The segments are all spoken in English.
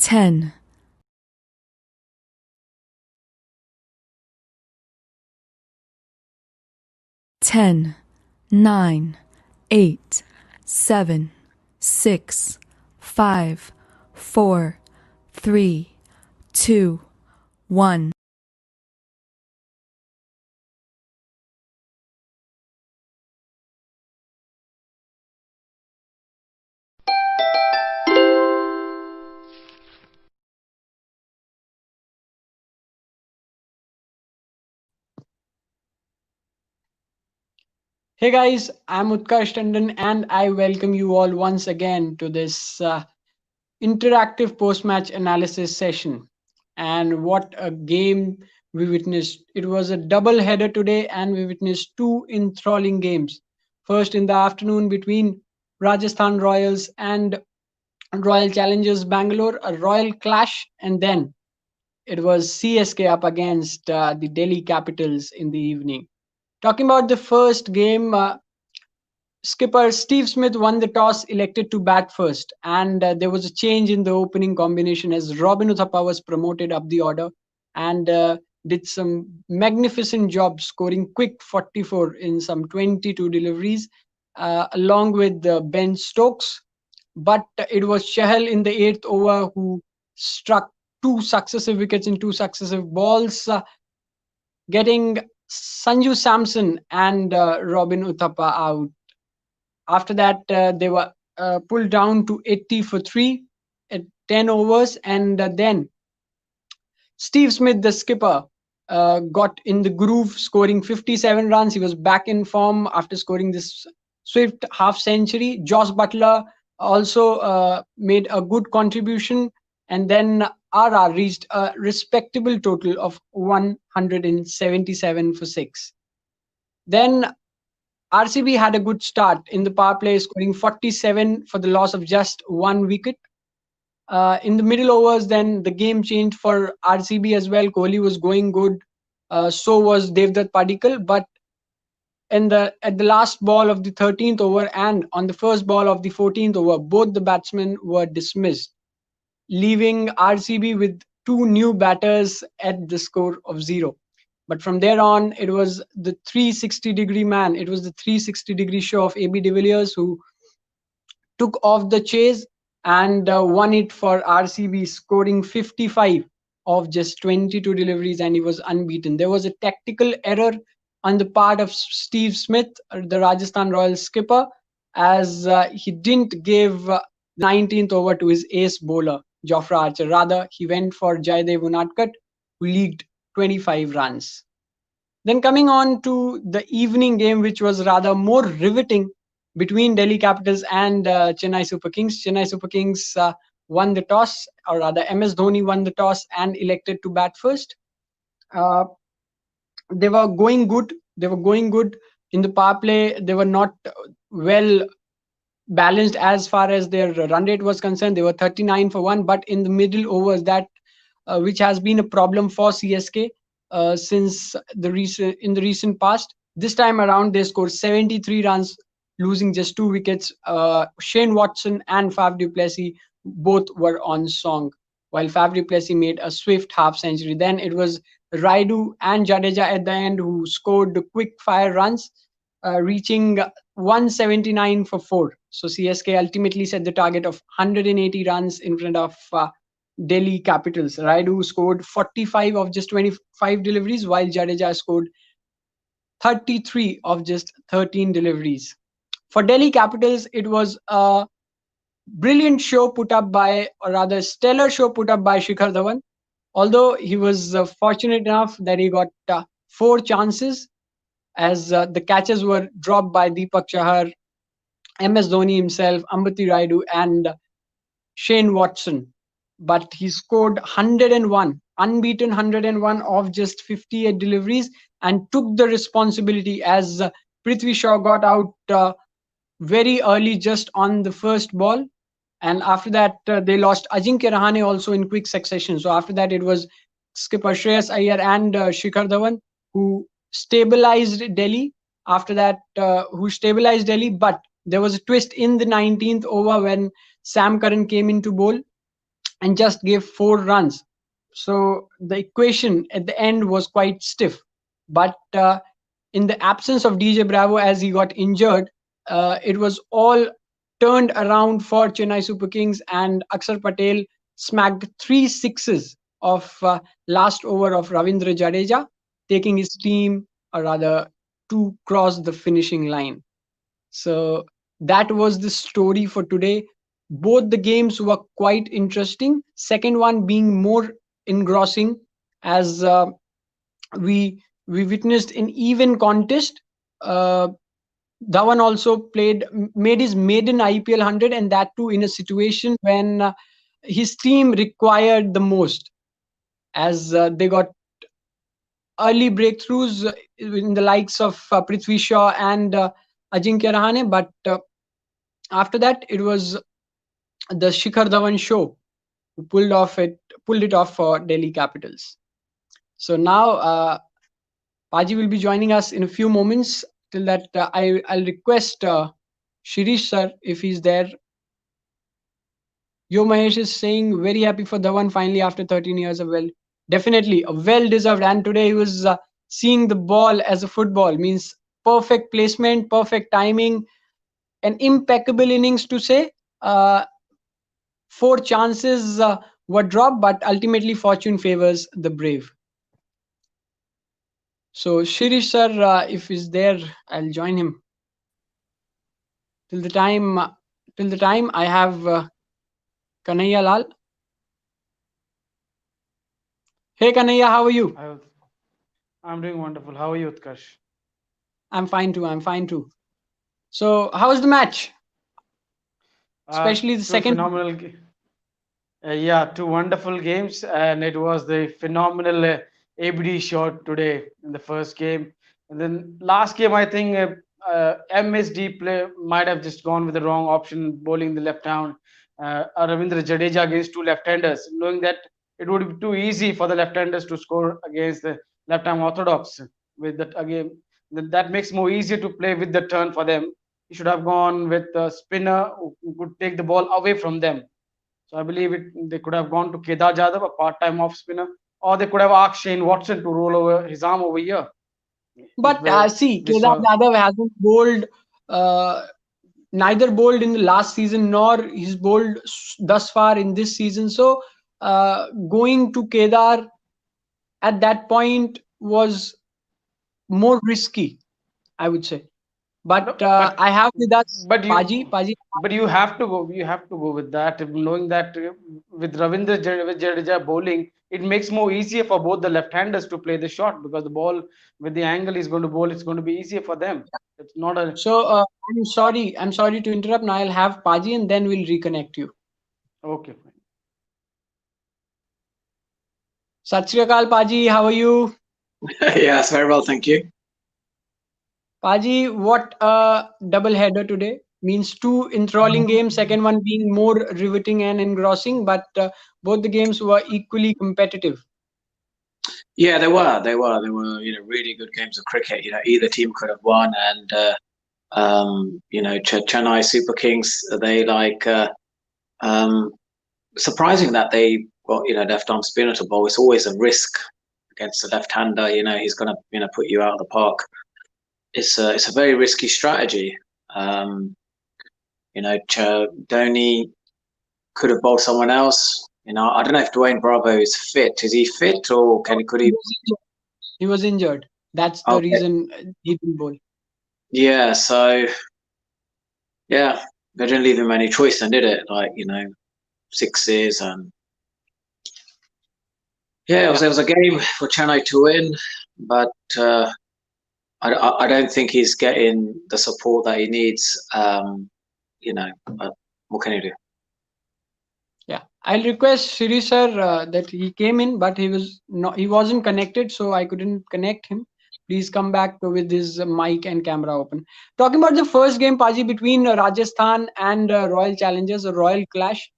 10, 10, 9, 8, 7, 6, 5, 4, 3, 2, 1. Hey guys, I'm Utkarsh Tandon and I welcome you all once again to this interactive post-match analysis session. And what a game we witnessed. It was a double header today and we witnessed two enthralling games. First in the afternoon between Rajasthan Royals and Royal Challengers Bangalore, a royal clash, and then it was CSK up against the Delhi Capitals in the evening. Talking about the first game, skipper Steve Smith won the toss, elected to bat first, and there was a change in the opening combination as Robin Uthappa was promoted up the order and did some magnificent job scoring quick 44 in some 22 deliveries, along with Ben Stokes. But it was Chahal in the eighth over who struck two successive wickets in two successive balls, getting Sanju Samson and Robin Uthappa out. After that, they were pulled down to 80 for 3 at 10 overs. And then Steve Smith, the skipper, got in the groove, scoring 57 runs. He was back in form after scoring this swift half century. Josh Butler also made a good contribution. And then RR reached a respectable total of 177 for 6. Then RCB had a good start in the power play, scoring 47 for the loss of just one wicket. In the middle overs, then the game changed for RCB as well. Kohli was going good, so was Devdutt Padikkal. But at the last ball of the 13th over and on the first ball of the 14th over, both the batsmen were dismissed, leaving RCB with two new batters at the score of 0. But from there on, it was the 360-degree man. It was the 360-degree show of AB de Villiers who took off the chase and won it for RCB, scoring 55 of just 22 deliveries, and he was unbeaten. There was a tactical error on the part of Steve Smith, the Rajasthan Royals skipper, as he didn't give 19th over to his ace bowler, Jofra Archer. Rather, he went for Jaydev Unadkat, who leaked 25 runs. Then coming on to the evening game, which was rather more riveting between Delhi Capitals and Chennai Super Kings. Chennai Super Kings won the toss, or rather MS Dhoni won the toss and elected to bat first. Uh, they were going good. They were going good in the power play. They were not well balanced as far as their run rate was concerned. They were 39 for 1, but in the middle overs, that which has been a problem for CSK since the recent past. This time around, they scored 73 runs, losing just 2 wickets. Shane Watson and Faf du Plessis both were on song, while Faf du Plessis made a swift half century. Then it was Raidu and Jadeja at the end who scored the quick fire runs, reaching 179 for 4. So CSK ultimately set the target of 180 runs in front of Delhi Capitals. Raidu scored 45 of just 25 deliveries, while Jadeja scored 33 of just 13 deliveries. For Delhi Capitals, it was a brilliant show put up by, or rather stellar show put up by Shikhar Dhawan. Although he was fortunate enough that he got 4 chances, as the catches were dropped by Deepak Chahar, MS Dhoni himself, Ambati Raidu, and Shane Watson. But he scored 101, unbeaten 101 of just 58 deliveries, and took the responsibility as Prithvi Shaw got out very early just on the first ball. And after that, they lost Ajinkya Rahane also in quick succession. So after that, it was skipper Shreyas Iyer and Shikhar Dhawan who stabilized Delhi. After that, but there was a twist in the 19th over when Sam Curran came into bowl. and just gave 4 runs. So the equation at the end was quite stiff. But in the absence of DJ Bravo, as he got injured, it was all turned around for Chennai Super Kings, and Akshar Patel smacked 3 sixes of last over of Ravindra Jadeja, taking his team, or rather, to cross the finishing line. So that was the story for today. Both the games were quite interesting. Second one being more engrossing, as we witnessed an even contest. Uh, Dhawan also made his maiden IPL 100, and that too in a situation when his team required the most, as they got early breakthroughs in the likes of Prithvi Shaw and Ajinkya Rahane, but after that it was the Shikhar Dhawan show who pulled it off for Delhi Capitals. So now Paji will be joining us in a few moments. Till that, I'll request Shirish sir if he's there. Yo Mahesh is saying very happy for Dhawan finally after 13 years of definitely a well deserved. And today he was seeing the ball as a football, means perfect placement, perfect timing, an impeccable innings to say. 4 chances were dropped, but ultimately fortune favors the brave. So Shirish sir, if he's there, I'll join him. Till the time I have Kanhaiya Lal. Hey Kanhaiya, how are you? I'm doing wonderful. How are you, Utkarsh? I'm fine too. I'm fine too. So how was the match? Especially the Two second. phenomenal. Yeah, two wonderful games, and it was the phenomenal ABD shot today in the first game. And then last game, I think MSD play might have just gone with the wrong option, bowling the left hand. Ravindra Jadeja against two left-handers, knowing that it would be too easy for the left-handers to score against the left-hand orthodox. With that again, that makes more easier to play with the turn for them. He should have gone with a spinner who could take the ball away from them. So I believe they could have gone to Kedar Jadhav, a part-time off spinner, or they could have asked Shane Watson to roll over his arm over here. But see, this Kedar was Jadhav hasn't bowled, neither bowled in the last season nor he's bowled thus far in this season. So going to Kedar at that point was more risky, I would say. But no, I have with us but Paji. Paji, but you have to go. You have to go with that, knowing that with Jadeja bowling, it makes more easier for both the left-handers to play the shot because the ball with the angle he's going to bowl, it's going to be easier for them. It's not a so I'm sorry. I'm sorry to interrupt. Now I'll have Paji and then we'll reconnect you. okay. Fine. Sat Sri Akal, Paji. How are you? Yes, very well, thank you. Paji, what a double header today. Means two enthralling games, second one being more riveting and engrossing, but both the games were equally competitive. Yeah, they were really good games of cricket. Either team could have won, and Chennai Super Kings, they surprising that they got left arm spinner to bowl. It's always a risk against the left-hander. He's gonna put you out of the park. It's a very risky strategy. Dhoni could have bowled someone else. I don't know if Dwayne Bravo is fit. Is he fit, or could he? He was injured. That's the reason he didn't bowl. Yeah, so yeah, they didn't leave him any choice then, did it? Sixes and yeah, it was a game for Chennai to win, but I don't think he's getting the support that he needs. But what can you do? Yeah, I'll request Shiri sir that he came in, but he wasn't connected, so I couldn't connect him. Please come back with his mic and camera open. Talking about the first game, Paji, between Rajasthan and Royal Challengers, a royal clash.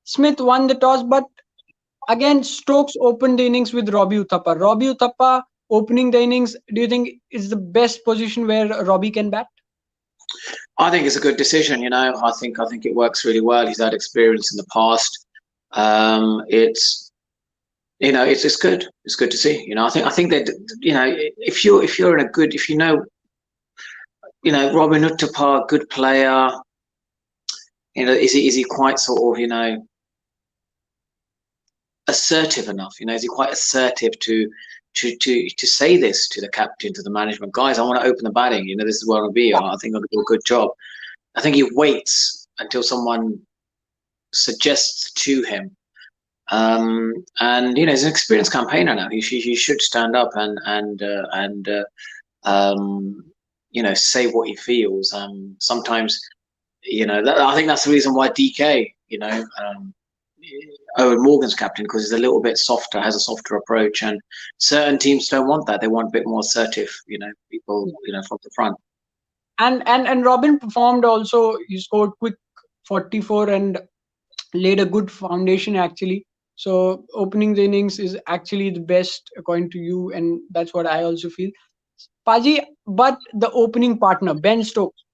Smith won the toss, but again, Stokes opened the innings with Robbie Uthappa. Robbie Uthappa opening the innings, do you think is the best position where Robbie can bat? I think it's a good decision. I think it works really well. He's had experience in the past. It's it's good. It's good to see. I think that if you're in a good, if Robin Uttapar, good player. Is he quite sort of assertive enough? Is he quite assertive to say this to the captain, to the management? Guys, I want to open the batting. This is where I'll be. I think I'll do a good job. I think he waits until someone suggests to him. And he's an experienced campaigner now. He should stand up and say what he feels. Sometimes, I think that's the reason why DK, Owen Morgan's captain, because he's a little bit softer, has a softer approach, and certain teams don't want that. They want a bit more assertive, people, from the front. And Robin performed also. He scored quick 44 and laid a good foundation actually. So opening the innings is actually the best according to you, and that's what I also feel. Paji, but the opening partner Ben Stokes,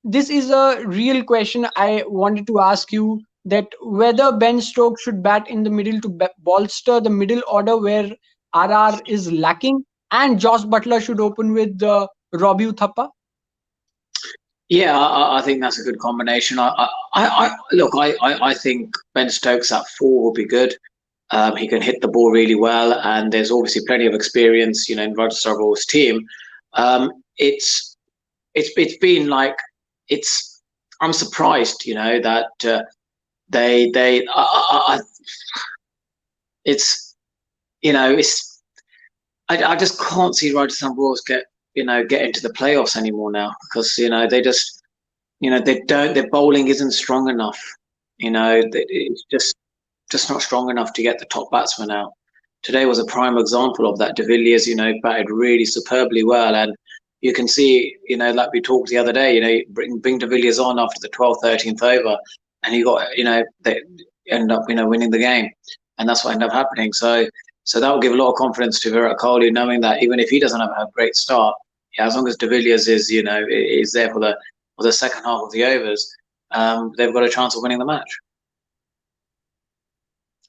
this is a real question I wanted to ask you, that whether Ben Stokes should bat in the middle to bolster the middle order where RR is lacking, and Josh Butler should open with Robbie Uthappa. Yeah, I think that's a good combination. I think Ben Stokes at 4 will be good. He can hit the ball really well, and there's obviously plenty of experience, in Rajasthan Royals' team. It's been like I'm surprised, that they I just can't see Rajasthan Royals get into the playoffs anymore now, because they just their bowling isn't strong enough. It's just not strong enough to get the top batsman out. Today was a prime example of that. De Villiers, batted really superbly well, and you can see, like we talked the other day, bring De Villiers on after the 12th, 13th over, and they end up, winning the game, and that's what ended up happening. So that will give a lot of confidence to Virat Kohli, knowing that even if he doesn't have a great start, as long as De Villiers is, is there for the second half of the overs, they've got a chance of winning the match.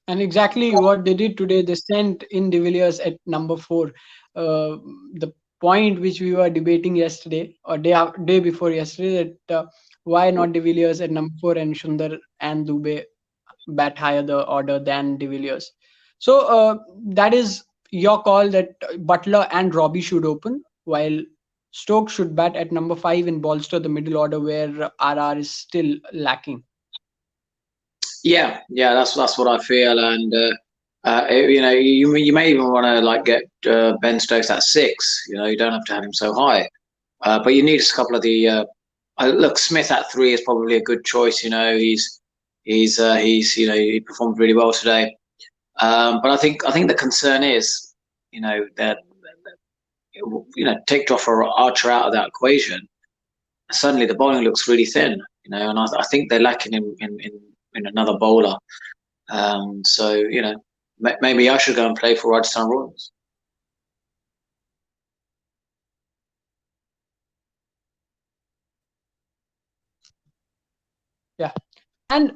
And exactly what they did today, they sent in De Villiers at number 4. The point which we were debating yesterday or day before yesterday, that why not De Villiers at number 4 and Sundar and Dubey bat higher the order than De Villiers. So that is your call, that Butler and Robbie should open, while Stokes should bat at number 5 and bolster the middle order where RR is still lacking. Yeah, that's what I feel, and you may even want to get Ben Stokes at 6. You don't have to have him so high, but you need a couple of the. Look, Smith at 3 is probably a good choice. He's he performed really well today, but I think the concern is that take Jofra Archer out of that equation, suddenly the bowling looks really thin. And I think they're lacking in another bowler. So maybe I should go and play for Rajasthan Royals. Yeah, and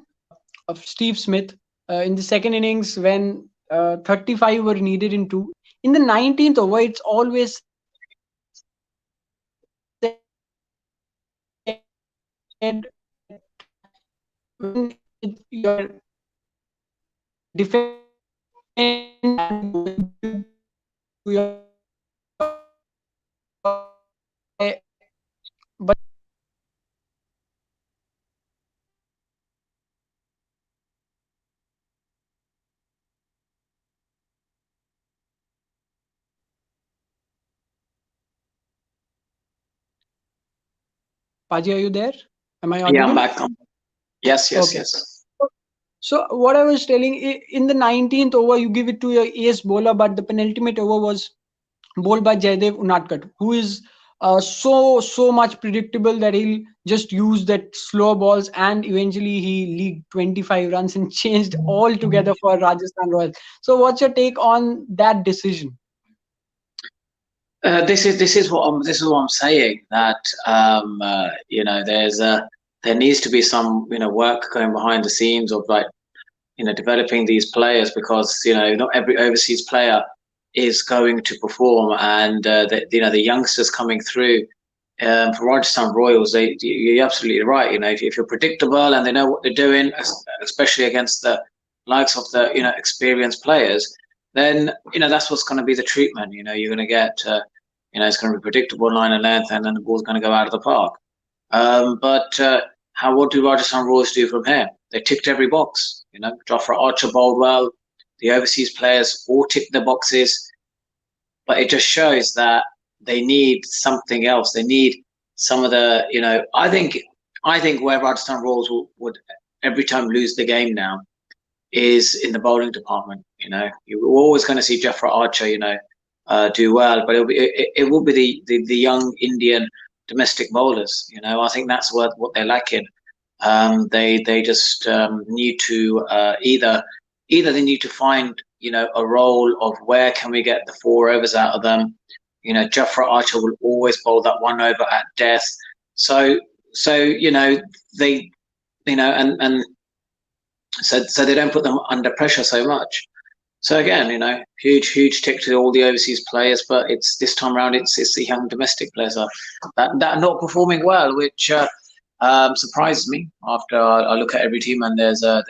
of Steve Smith in the second innings when 35 were needed in 2. In the 19th over, it's always said when your defense but Paji, are you there? Am I audible? Yeah, I'm back. Yes. Okay. So what I was telling, in the 19th over, you give it to your ace bowler, but the penultimate over was bowled by Jaydev Unadkat, who is so much predictable that he'll just use that slow balls, and eventually he leaked 25 runs and changed altogether for Rajasthan Royals. So what's your take on that decision? This is what I'm saying, that there needs to be some work going behind the scenes of developing these players, because not every overseas player is going to perform, and the youngsters coming through for Rajasthan Royals, you're absolutely right. If you're predictable and they know what they're doing, especially against the likes of the experienced players, then that's what's going to be the treatment. You're going to get it's going to be predictable line and length, and then the ball's going to go out of the park. But what do Rajasthan Royals do from here? They ticked every box. Jofra Archer bowled well. The overseas players all ticked the boxes, but it just shows that they need something else. They need some of the, I think where Rajasthan Royals would every time lose the game now is in the bowling department. You're always going to see Jofra Archer, do well, but it will be the young Indian domestic bowlers. I think that's what they're lacking. They just need to either they need to find a role of where can we get the 4 overs out of them. Jofra Archer will always bowl that 1 over at death. So they and so they don't put them under pressure so much. So again, huge tick to all the overseas players, but it's this time around it's the young domestic players that are not performing well, which surprises me after I look at every team and there's a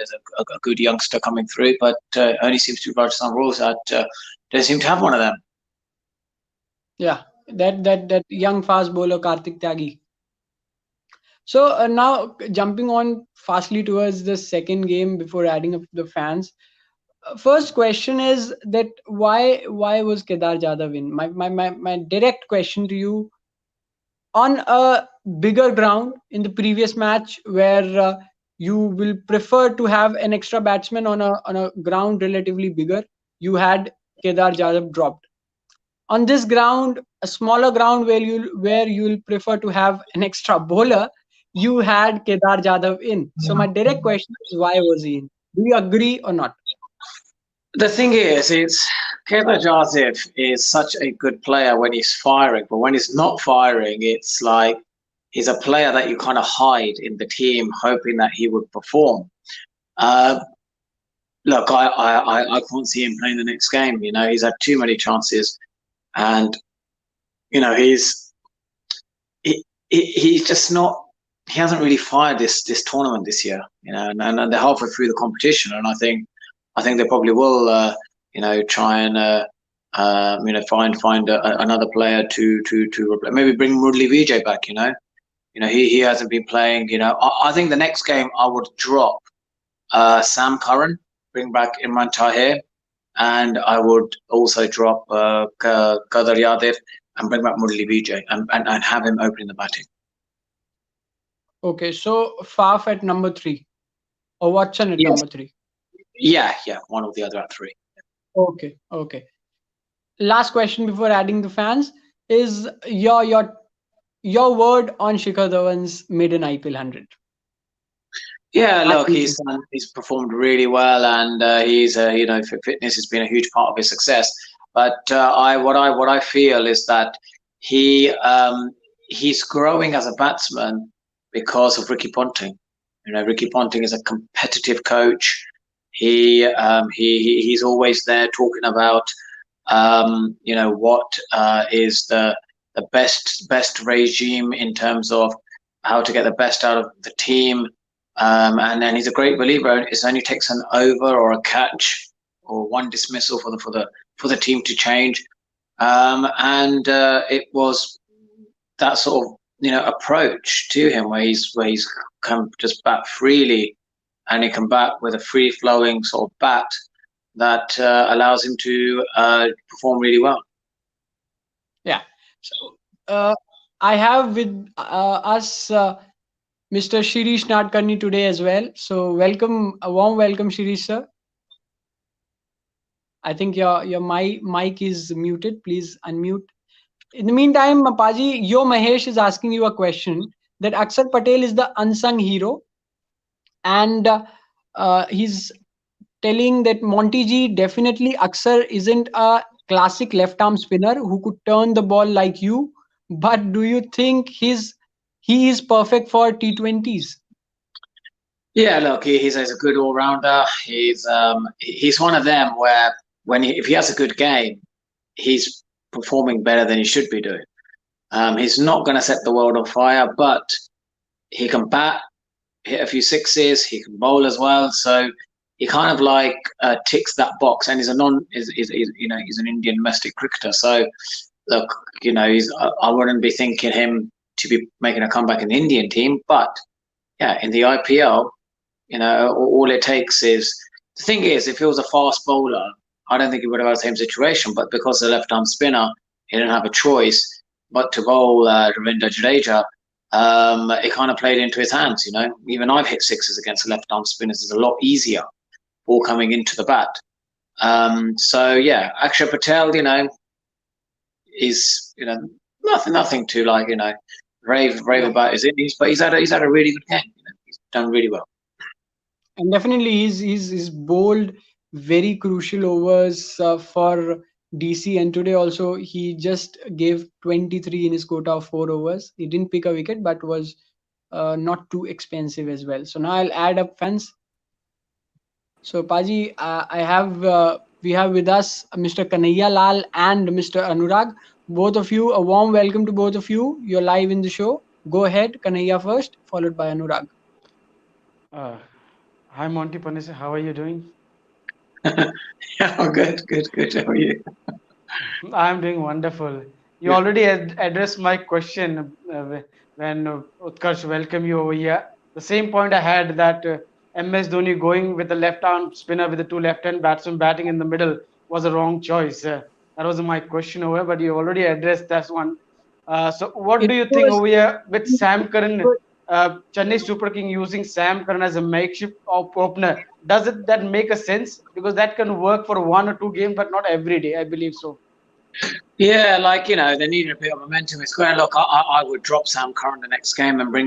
good youngster coming through, but only seems to be Rajasthan Royals that don't seem to have one of them. Yeah, that young fast bowler Kartik Tyagi. So now jumping on fastly towards the second game before adding up the fans. First question is that why was Kedar Jadhav in? My direct question to you, on a bigger ground in the previous match where you will prefer to have an extra batsman on a ground relatively bigger, you had Kedar Jadhav dropped. On this ground, a smaller ground where you'll prefer to have an extra bowler, you had Kedar Jadhav in. So my direct question is, why was he in? Do you agree or not? The thing is, Kedar Jadhav is such a good player when he's firing, but when he's not firing, it's like he's a player that you kind of hide in the team, hoping that he would perform. Look, I can't see him playing the next game. He's had too many chances, and he's just not. He hasn't really fired this tournament this year. And they're halfway through the competition, and I think they probably will, try and find another player to maybe bring Murali Vijay back. He hasn't been playing. I think the next game I would drop Sam Curran, bring back Imran Tahir, and I would also drop Kedar Jadhav and bring back Murali Vijay and have him opening the batting. Okay, so Faf at number 3 or Watson at number 3? Yeah, one or the other at 3. Okay. Last question before adding the fans is your word on Shikhar Dhawan's maiden IPL 100. Yeah, look, he's performed really well, and he's fitness has been a huge part of his success. But what I feel is that he's growing as a batsman because of Ricky Ponting. Ricky Ponting is a competitive coach. He's always there talking about what is the best regime in terms of how to get the best out of the team. And then he's a great believer. It only takes an over or a catch or one dismissal for the team to change. And it was that sort of approach to him where he's come just bat freely, and he can bat with a free flowing sort of bat that allows him to perform really well. Yeah. So I have with us Mr. Shirish Nadkarni today as well. So a warm welcome, Shirish sir. I think your mic is muted. Please unmute. In the meantime, Paji, Yo Mahesh is asking you a question that Akshar Patel is the unsung hero, and he's telling that Monty G, definitely Akshar isn't a classic left arm spinner who could turn the ball like you, but do you think he is perfect for T20s? Yeah, look, he's a good all rounder. He's one of them where if he has a good game, he's performing better than he should be doing. He's not going to set the world on fire, but he can bat, hit a few sixes. He can bowl as well. So he kind of like ticks that box. And he's a he's an Indian domestic cricketer. So look, I wouldn't be thinking him to be making a comeback in the Indian team, but yeah, in the IPL, all it takes is the thing is, if he was a fast bowler, I don't think he would have had the same situation. But because the left-arm spinner, he didn't have a choice but to bowl Ravindra Jadeja. It kind of played into his hands. Even I've hit sixes against left-arm spinners. It's a lot easier ball coming into the bat. So yeah, Akshay Patel, is nothing to like rave about his innings, but he's had a really good game. He's done really well. And definitely he's bowled very crucial overs for DC, and today also he just gave 23 in his quota of 4 overs. He didn't pick a wicket, but was not too expensive as well. So now I'll add up fans. So Paji, we have with us Mr. Kanhaiya Lal and Mr. Anurag. Both of you, a warm welcome to both of you. You're live in the show. Go ahead, Kanhaiya first, followed by Anurag. Hi, Monty Panesar. How are you doing? Yeah, good. How are you? I'm doing wonderful. You already addressed my question when Utkarsh welcomed you over here. The same point I had that MS Dhoni going with the left arm spinner with the two left hand batsmen batting in the middle was a wrong choice. That was my question over, but you already addressed that one. So, what do you think over here with Sam Curran? Chennai Super King using Sam Curran as a makeshift opener, does that make a sense? Because that can work for 1 or 2 games, but not every day. I believe so. Yeah, they needed a bit of momentum. It's going. Look, I would drop Sam Curran the next game and bring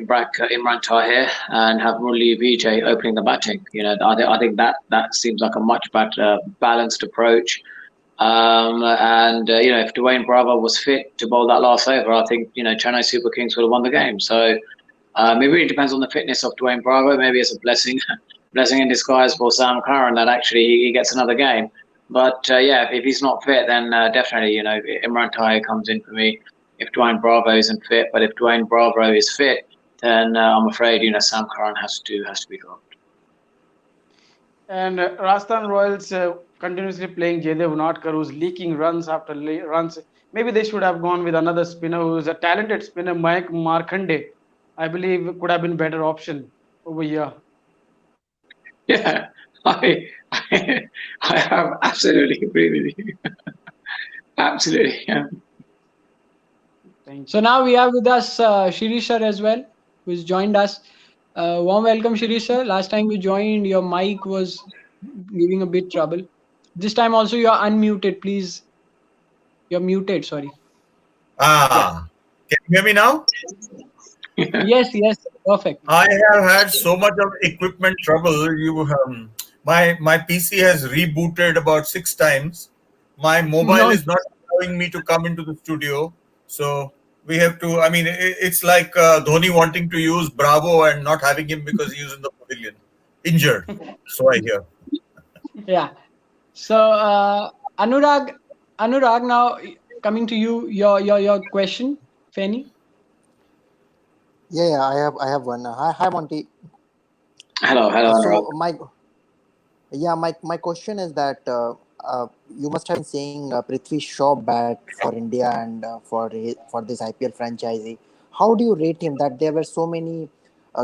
back Imran Tahir and have Murli Vijay opening the batting. I think that seems like a much better balanced approach. If Dwayne Bravo was fit to bowl that last over, I think Chennai Super Kings would have won the game. So it really depends on the fitness of Dwayne Bravo. Maybe it's a blessing in disguise for Sam Curran that actually he gets another game. But if he's not fit, then definitely Imran Tahir comes in for me. If Dwayne Bravo isn't fit, but if Dwayne Bravo is fit, then I'm afraid Sam Curran has to be dropped. And Rajasthan Royals continuously playing Jaydev Unadkar, who's leaking runs after runs. Maybe they should have gone with another spinner who's a talented spinner, Mike Markande. I believe could have been a better option over here. Yeah, I have absolutely agree with you. Absolutely, yeah. So now we have with us Shirish sir as well, who's joined us. Warm welcome, Shirish sir. Last time you joined, your mic was giving a bit trouble. This time also you are unmuted, please. You're muted, sorry. Can you hear me now? Yes, perfect. I have had so much of equipment trouble. My PC has rebooted about 6 times. My mobile is not allowing me to come into the studio. So we have to, it's like Dhoni wanting to use Bravo and not having him because he's in the pavilion. Injured. So I hear. Yeah. So Anurag, now coming to you, your question, Fanny. Yeah, I have one. Hi, Monty. Hello. So my question is that you must have been saying Prithvi Shaw bat for India and for this IPL franchise. How do you rate him? That there were so many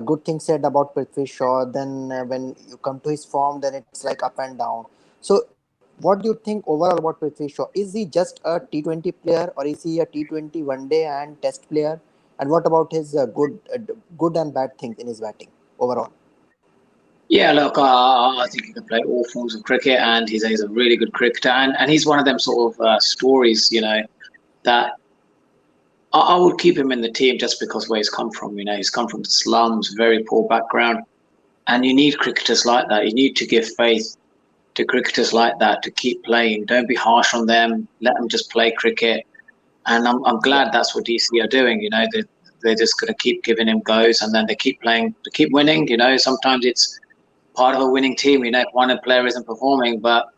good things said about Prithvi Shaw. Then when you come to his form, then it's like up and down. So what do you think overall about Prithvi Shaw? Is he just a T20 player or is he a T20 one day and test player? And what about his good and bad things in his batting overall? Yeah, look, I think he can play all forms of cricket, and he's a really good cricketer, and he's one of them sort of stories, that I would keep him in the team just because where he's come from. He's come from the slums, very poor background, and you need cricketers like that. You need to give faith to cricketers like that to keep playing. Don't be harsh on them. Let them just play cricket. And I'm glad that's what DC are doing. they're just going to keep giving him goes, and then they keep playing, to keep winning. Sometimes it's part of a winning team. If one player isn't performing, but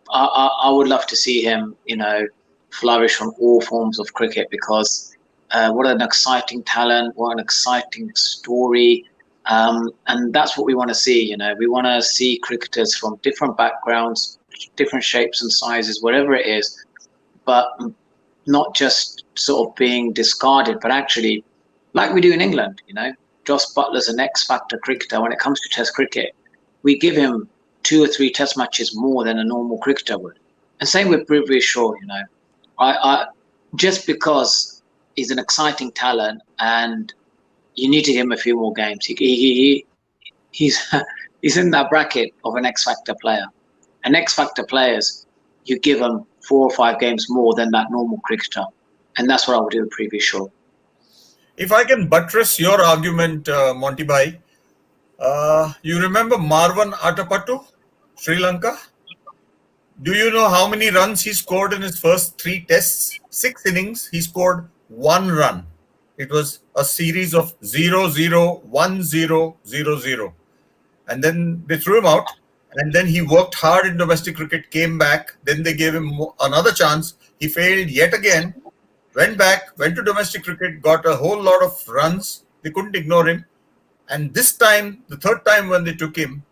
I would love to see him, flourish on all forms of cricket, because what an exciting talent, what an exciting story. And that's what we want to see. We want to see cricketers from different backgrounds, different shapes and sizes, whatever it is, but not just sort of being discarded, but actually, like we do in England, Joss Butler's an X-factor cricketer. When it comes to Test cricket, we give him 2 or 3 Test matches more than a normal cricketer would. And same with Prithvi Shaw, I just because he's an exciting talent, and you need to give him a few more games. He's he's in that bracket of an X-factor player. And X-factor players, you give them 4 or 5 games more than that normal cricketer, and that's what I would do with Prithvi Shaw. If I can buttress your argument, Monty Bhai, you remember Marwan Atapattu, Sri Lanka? Do you know how many runs he scored in his first 3 tests? 6 innings, he scored 1 run. It was a series of 0-0, 1-0, 0-0. And then they threw him out. And then he worked hard in domestic cricket, came back. Then they gave him another chance. He failed yet again. Went back, went to domestic cricket, got a whole lot of runs. They couldn't ignore him. And this time, the third time when they took him,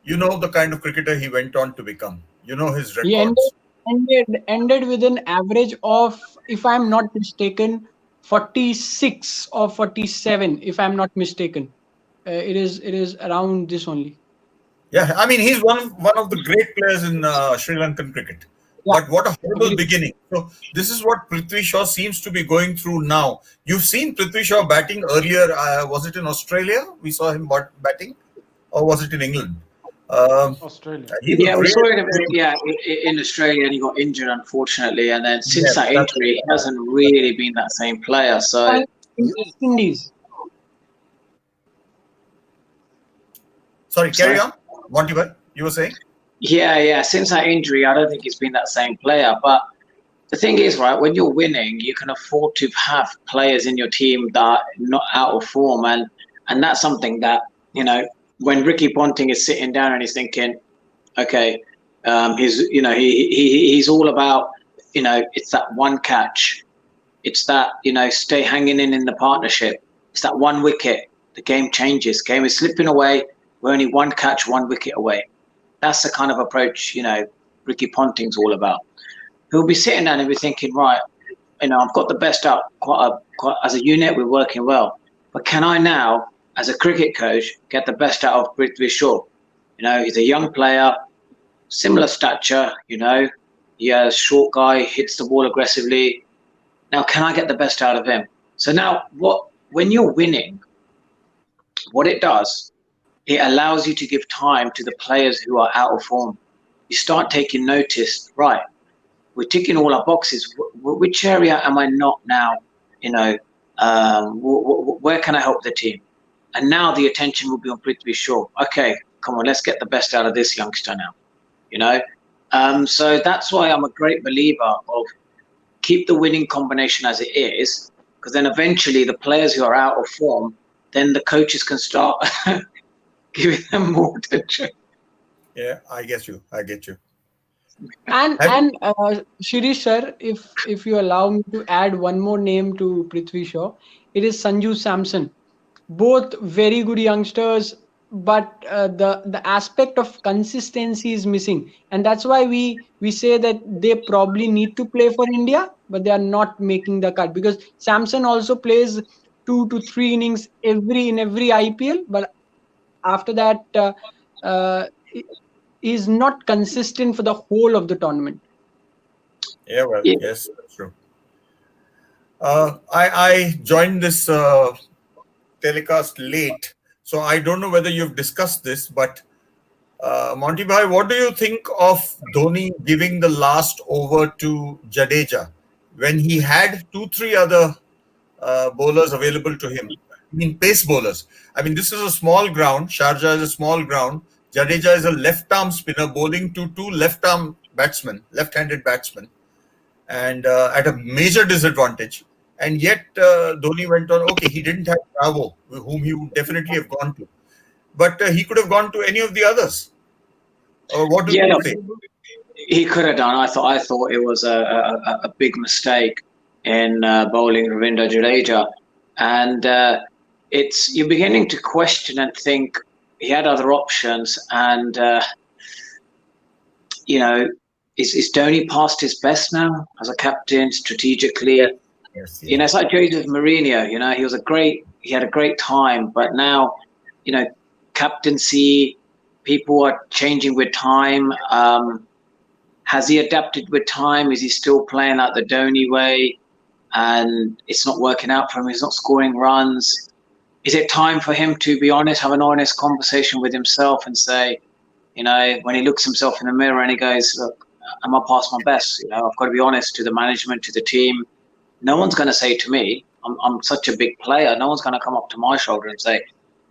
the kind of cricketer he went on to become. His records. He ended with an average of, if I'm not mistaken, 46 or 47, if I'm not mistaken. It is around this only. Yeah, I mean, he's one of the great players in Sri Lankan cricket. Yeah. But what a horrible beginning. So this is what Prithvi Shaw seems to be going through now. You've seen Prithvi Shaw batting earlier. Was it in Australia? We saw him batting, or was it in England? Australia. We saw him in Australia, and he got injured, unfortunately. And then since that injury, he hasn't really been that same player. So West Indies. Sorry, carry on. Monty Bhai, you were saying? Yeah. Since that injury, I don't think he's been that same player. But the thing is, right, when you're winning, you can afford to have players in your team that are not out of form. And that's something that, when Ricky Ponting is sitting down and he's thinking, okay, he's all about, it's that one catch. It's that, stay hanging in the partnership. It's that one wicket. The game changes. Game is slipping away. We're only 1 catch, 1 wicket away. That's the kind of approach, Ricky Ponting's all about. He'll be sitting down and be thinking, right, I've got the best out. As a unit, we're working well. But can I now, as a cricket coach, get the best out of Prithvi Shaw? He's a young player, similar stature, a short guy, hits the ball aggressively. Now, can I get the best out of him? So now, when you're winning, what it does, it allows you to give time to the players who are out of form. You start taking notice, right, we're ticking all our boxes. Which area am I not now? Where can I help the team? And now the attention will be on Prithvi Shaw. Okay, come on, let's get the best out of this youngster now. So that's why I'm a great believer of keep the winning combination as it is, because then eventually the players who are out of form, then the coaches can start giving them more attention. Yeah, I get you. And Shirish sir, if you allow me to add one more name to Prithvi Shaw, it is Sanju Samson. Both very good youngsters, but the aspect of consistency is missing, and that's why we say that they probably need to play for India, but they are not making the cut, because Samson also plays 2 to 3 innings in every IPL, but after that is not consistent for the whole of the tournament. Yeah, well, yes, that's true. I joined this telecast late, so I don't know whether you've discussed this, but Monty Bhai, what do you think of Dhoni giving the last over to Jadeja when he had 2-3 other bowlers available to him? I mean, pace bowlers. I mean, this is a small ground. Sharjah is a small ground. Jadeja is a left-arm spinner bowling to 2 left-handed batsmen, and at a major disadvantage. and yet Dhoni went on. Okay, he didn't have Bravo, whom he would definitely have gone to, but he could have gone to any of the others. What do Yeah, you look, say? he could have done. I thought it was a big mistake in bowling Ravinder Jadeja, and it's you're beginning to question and think he had other options, and you know, is Dhoni past his best now as a captain strategically? Yes, You know, it's like Joseph Mourinho. You know, he had a great time, but now, you know, captaincy, people are changing with time. Has he adapted with time? Is he still playing out the Dhoni way? And it's not working out for him. He's not scoring runs. Is it time for him to be honest, have an honest conversation with himself and say, you know, when he looks himself in the mirror and he goes, look, am I past my best? You know, I've got to be honest to the management, to the team. No one's going to say to me, I'm such a big player. No one's going to come up to my shoulder and say,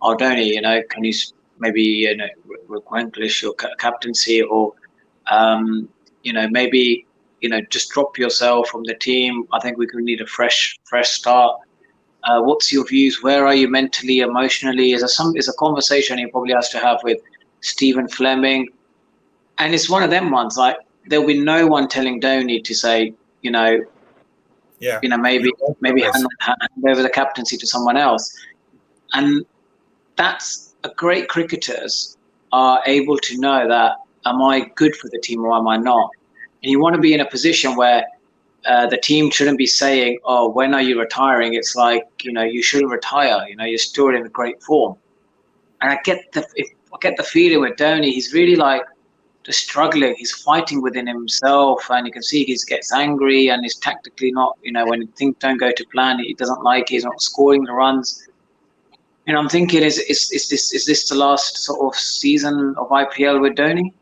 oh, Dhoni, you know, can you maybe, you know, relinquish your captaincy or, you know, maybe, you know, just drop yourself from the team. I think we could need a fresh start. What's your views? Where are you mentally, emotionally? Is a conversation he probably has to have with Stephen Fleming. And it's one of them ones, like, there'll be no one telling Dhoni to say, you know, yeah. maybe hand over the captaincy to someone else. And that's great cricketers are able to know that, am I good for the team or am I not? And you want to be in a position where the team shouldn't be saying, oh, when are you retiring? It's like, you know, you shouldn't retire. You know, you're still in great form. And I get the feeling with Dhoni, he's really like just struggling. He's fighting within himself, and you can see he gets angry and he's tactically not, you know, when things don't go to plan, he doesn't like it, he's not scoring the runs. And I'm thinking, is this the last sort of season of IPL with Dhoni?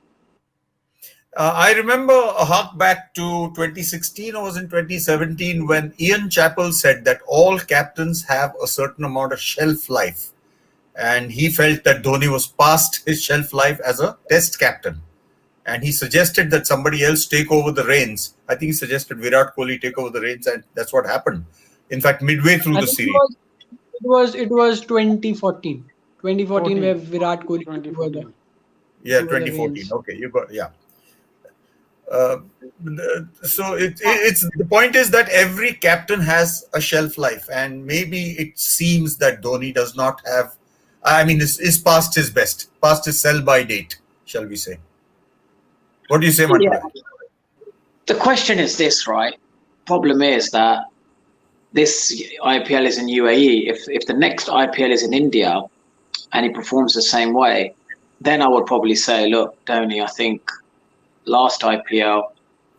I remember a hark back to 2016 or was in 2017 when Ian Chappell said that all captains have a certain amount of shelf life. And he felt that Dhoni was past his shelf life as a test captain. And he suggested that somebody else take over the reins. I think he suggested Virat Kohli take over the reins, and that's what happened. In fact, midway through I the think series. it was 2014. 2014 where Virat Kohli took over Yeah, over the 2014. reins. Okay, you got, yeah. So it's the point is that every captain has a shelf life, and maybe it seems that Dhoni does not have. I mean, is past his best, past his sell-by date, shall we say? What do you say, Monty? Yeah. The question is this, right? Problem is that this IPL is in UAE. If the next IPL is in India and he performs the same way, then I would probably say, look, Dhoni, I think last IPL,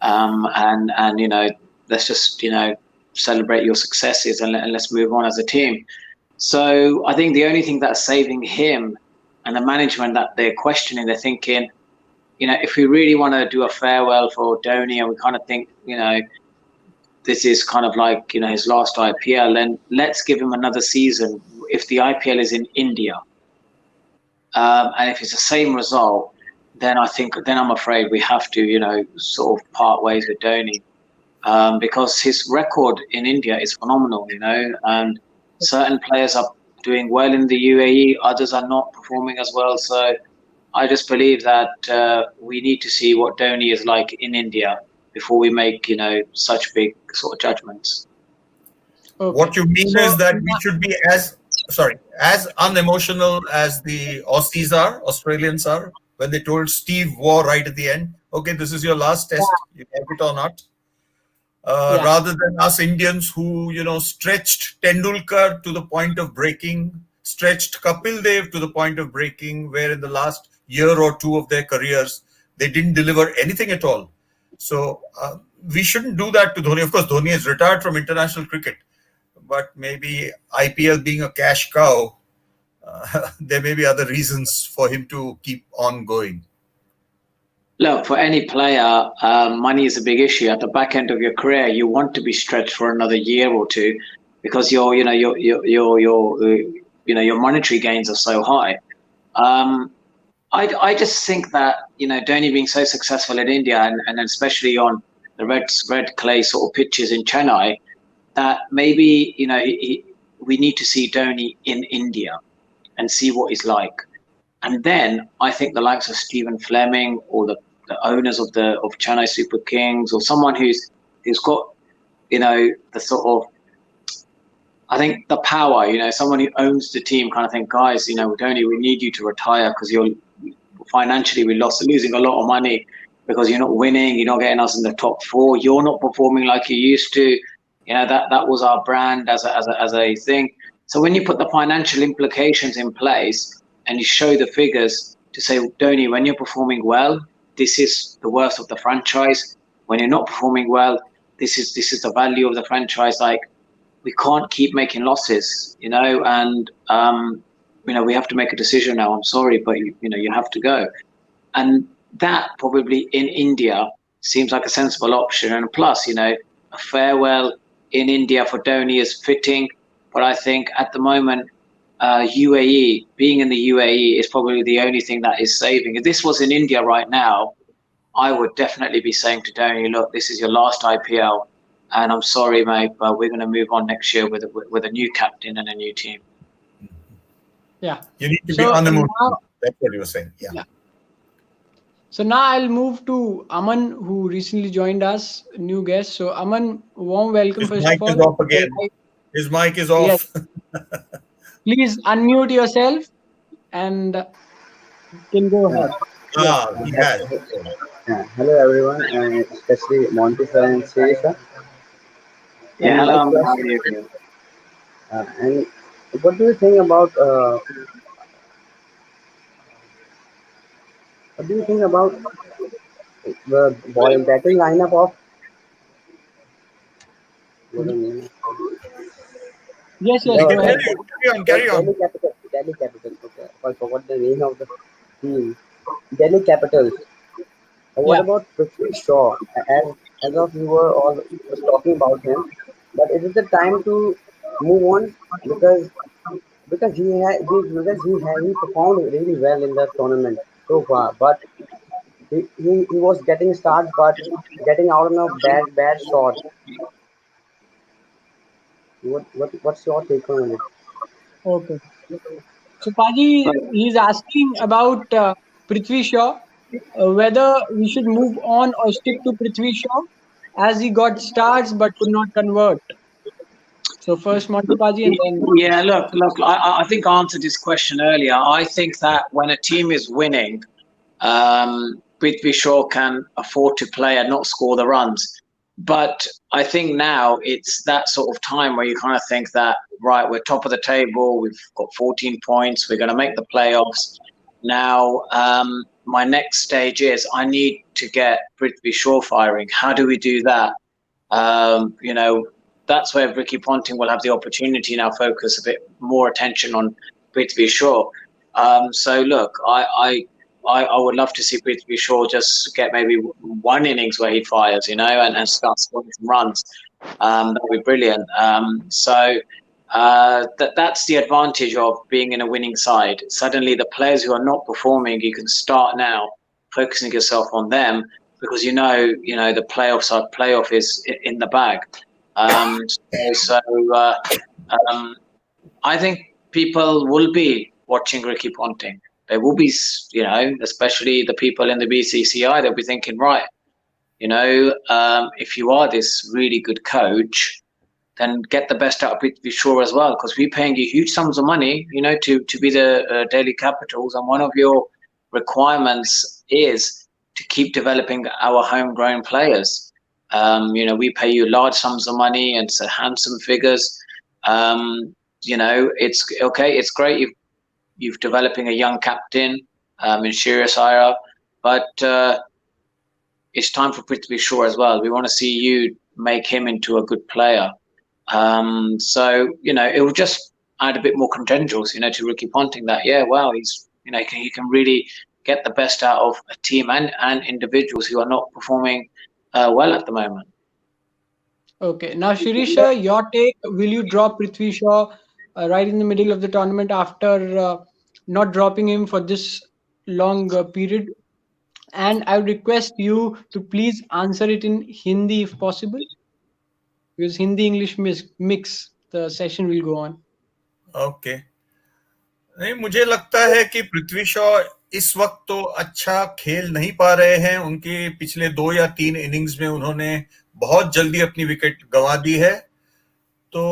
and you know, let's just, you know, celebrate your successes and let's move on as a team. So I think the only thing that's saving him and the management that they're questioning, they're thinking, you know, if we really want to do a farewell for Dhoni and we kind of think, you know, this is kind of like, you know, his last IPL, then let's give him another season if the IPL is in India. And if it's the same result, then I'm afraid we have to, you know, sort of part ways with Dhoni, because his record in India is phenomenal, you know, and certain players are doing well in the UAE, others are not performing as well. So I just believe that we need to see what Dhoni is like in India before we make, you know, such big sort of judgments. Okay. What you mean is that we should be as unemotional as the Australians are, when they told Steve Waugh right at the end, okay, this is your last test, you like it or not. Rather than us Indians who, you know, stretched Tendulkar to the point of breaking, stretched Kapil Dev to the point of breaking, where in the last year or two of their careers, they didn't deliver anything at all. So we shouldn't do that to Dhoni. Of course, Dhoni has retired from international cricket, but maybe IPL being a cash cow, there may be other reasons for him to keep on going. Look, for any player, money is a big issue. At the back end of your career, you want to be stretched for another year or two because your monetary gains are so high. I just think that, you know, Dhoni being so successful in India and especially on the red clay sort of pitches in Chennai, that maybe we need to see Dhoni in India and see what he's like. And then I think the likes of Stephen Fleming or the owners of Chennai Super Kings, or someone who's got the sort of, I think, the power, someone who owns the team, kind of think, guys, Dhoni, we need you to retire because you're financially losing a lot of money because you're not winning, you're not getting us in the top 4, you're not performing like you used to. That was our brand as a thing. So when you put the financial implications in place and you show the figures to say, Dhoni, when you're performing well, this is the worth of the franchise. When you're not performing well, this is the value of the franchise. Like, we can't keep making losses, and we have to make a decision now. I'm sorry, but you have to go. And that probably in India seems like a sensible option. And plus, a farewell in India for Dhoni is fitting. But I think at the moment, UAE, being in the UAE is probably the only thing that is saving. If this was in India right now, I would definitely be saying to Dhoni, look, this is your last IPL. And I'm sorry, mate, but we're going to move on next year with a new captain and a new team. Yeah. You need to be on the move. That's what you were saying. Yeah. So now I'll move to Aman, who recently joined us, new guest. So Aman, warm welcome. His mic is off again. His mic is off. Yes. Please unmute yourself and you can go ahead. He has. Hello everyone, and especially Monty and Teresa. Yeah, hello. And what do you think about the batting lineup of? Yes, go ahead. Carry on. Delhi Capital. Okay, I forgot the name of the team. Delhi Capitals. What about Prithvi Shaw? As of you were all was talking about him, but is it the time to move on because he performed really well in the tournament so far, but he was getting starts but getting out on a bad shot. What's your take on it? Okay. So Paji, he's asking about Prithvi Shaw, whether we should move on or stick to Prithvi Shaw, as he got starts but could not convert. So first Monty Paji and then... Yeah, look, I think I answered this question earlier. I think that when a team is winning, Prithvi Shaw can afford to play and not score the runs. But I think now it's that sort of time where you kind of think that, right, we're top of the table, we've got 14 points, we're going to make the playoffs. Now, my next stage is I need to get Prithvi Shaw firing. How do we do that? That's where Ricky Ponting will have the opportunity now focus a bit more attention on Prithvi Shaw. So look, I would love to see Prithvi Shaw just get maybe one innings where he fires, and start scoring some runs. That would be brilliant. That's the advantage of being in a winning side. Suddenly, the players who are not performing, you can start now focusing yourself on them because the playoff is in the bag. I think people will be watching Ricky Ponting. They will be, especially the people in the BCCI, they'll be thinking, right, if you are this really good coach, then get the best out of Prithvi Shaw as well, because we're paying you huge sums of money, to be the Delhi Capitals, and one of your requirements is to keep developing our homegrown players. We pay you large sums of money and it's handsome figures. It's okay. It's great. You've developing a young captain in Shreyas Iyer, but it's time for Prithvi Shaw as well. We want to see you make him into a good player. It will just add a bit more credentials, to Ricky Ponting that, he's, he can really get the best out of a team and individuals who are not performing well at the moment. Okay. Now, Shirisha, your take, will you drop Prithvi Shaw right in the middle of the tournament after not dropping him for this long period? And I would request you to please answer it in Hindi if possible. because Hindi English mix the session will go on. Okay, नहीं मुझे लगता है कि पृथ्वी शॉ इस वक्त तो अच्छा खेल नहीं पा रहे हैं। उनके पिछले 2 या 3 इनिंग्स में उन्होंने बहुत जल्दी अपनी विकेट गंवा दी है, तो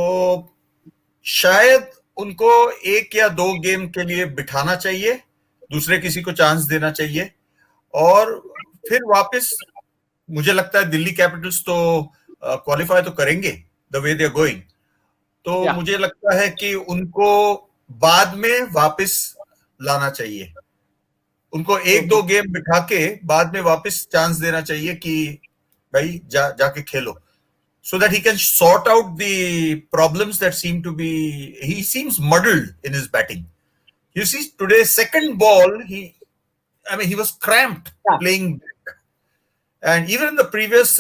शायद उनको 1 या 2 गेम के लिए बिठाना चाहिए, दूसरे किसी को चांस देना चाहिए, और फिर वापस मुझे लगता है दिल्ली कैपिटल्स तो क्वालिफाई तो करेंगे the way they are going, तो मुझे लगता है कि उनको बाद में वापस लाना चाहिए, उनको 1-2 गेम बिठा के बाद में वापस चांस देना चाहिए कि भाई जाके खेलो, so that he can sort out the problems that seem to be, he seems muddled in his batting. You see today's second ball, he was cramped playing back. And even in the previous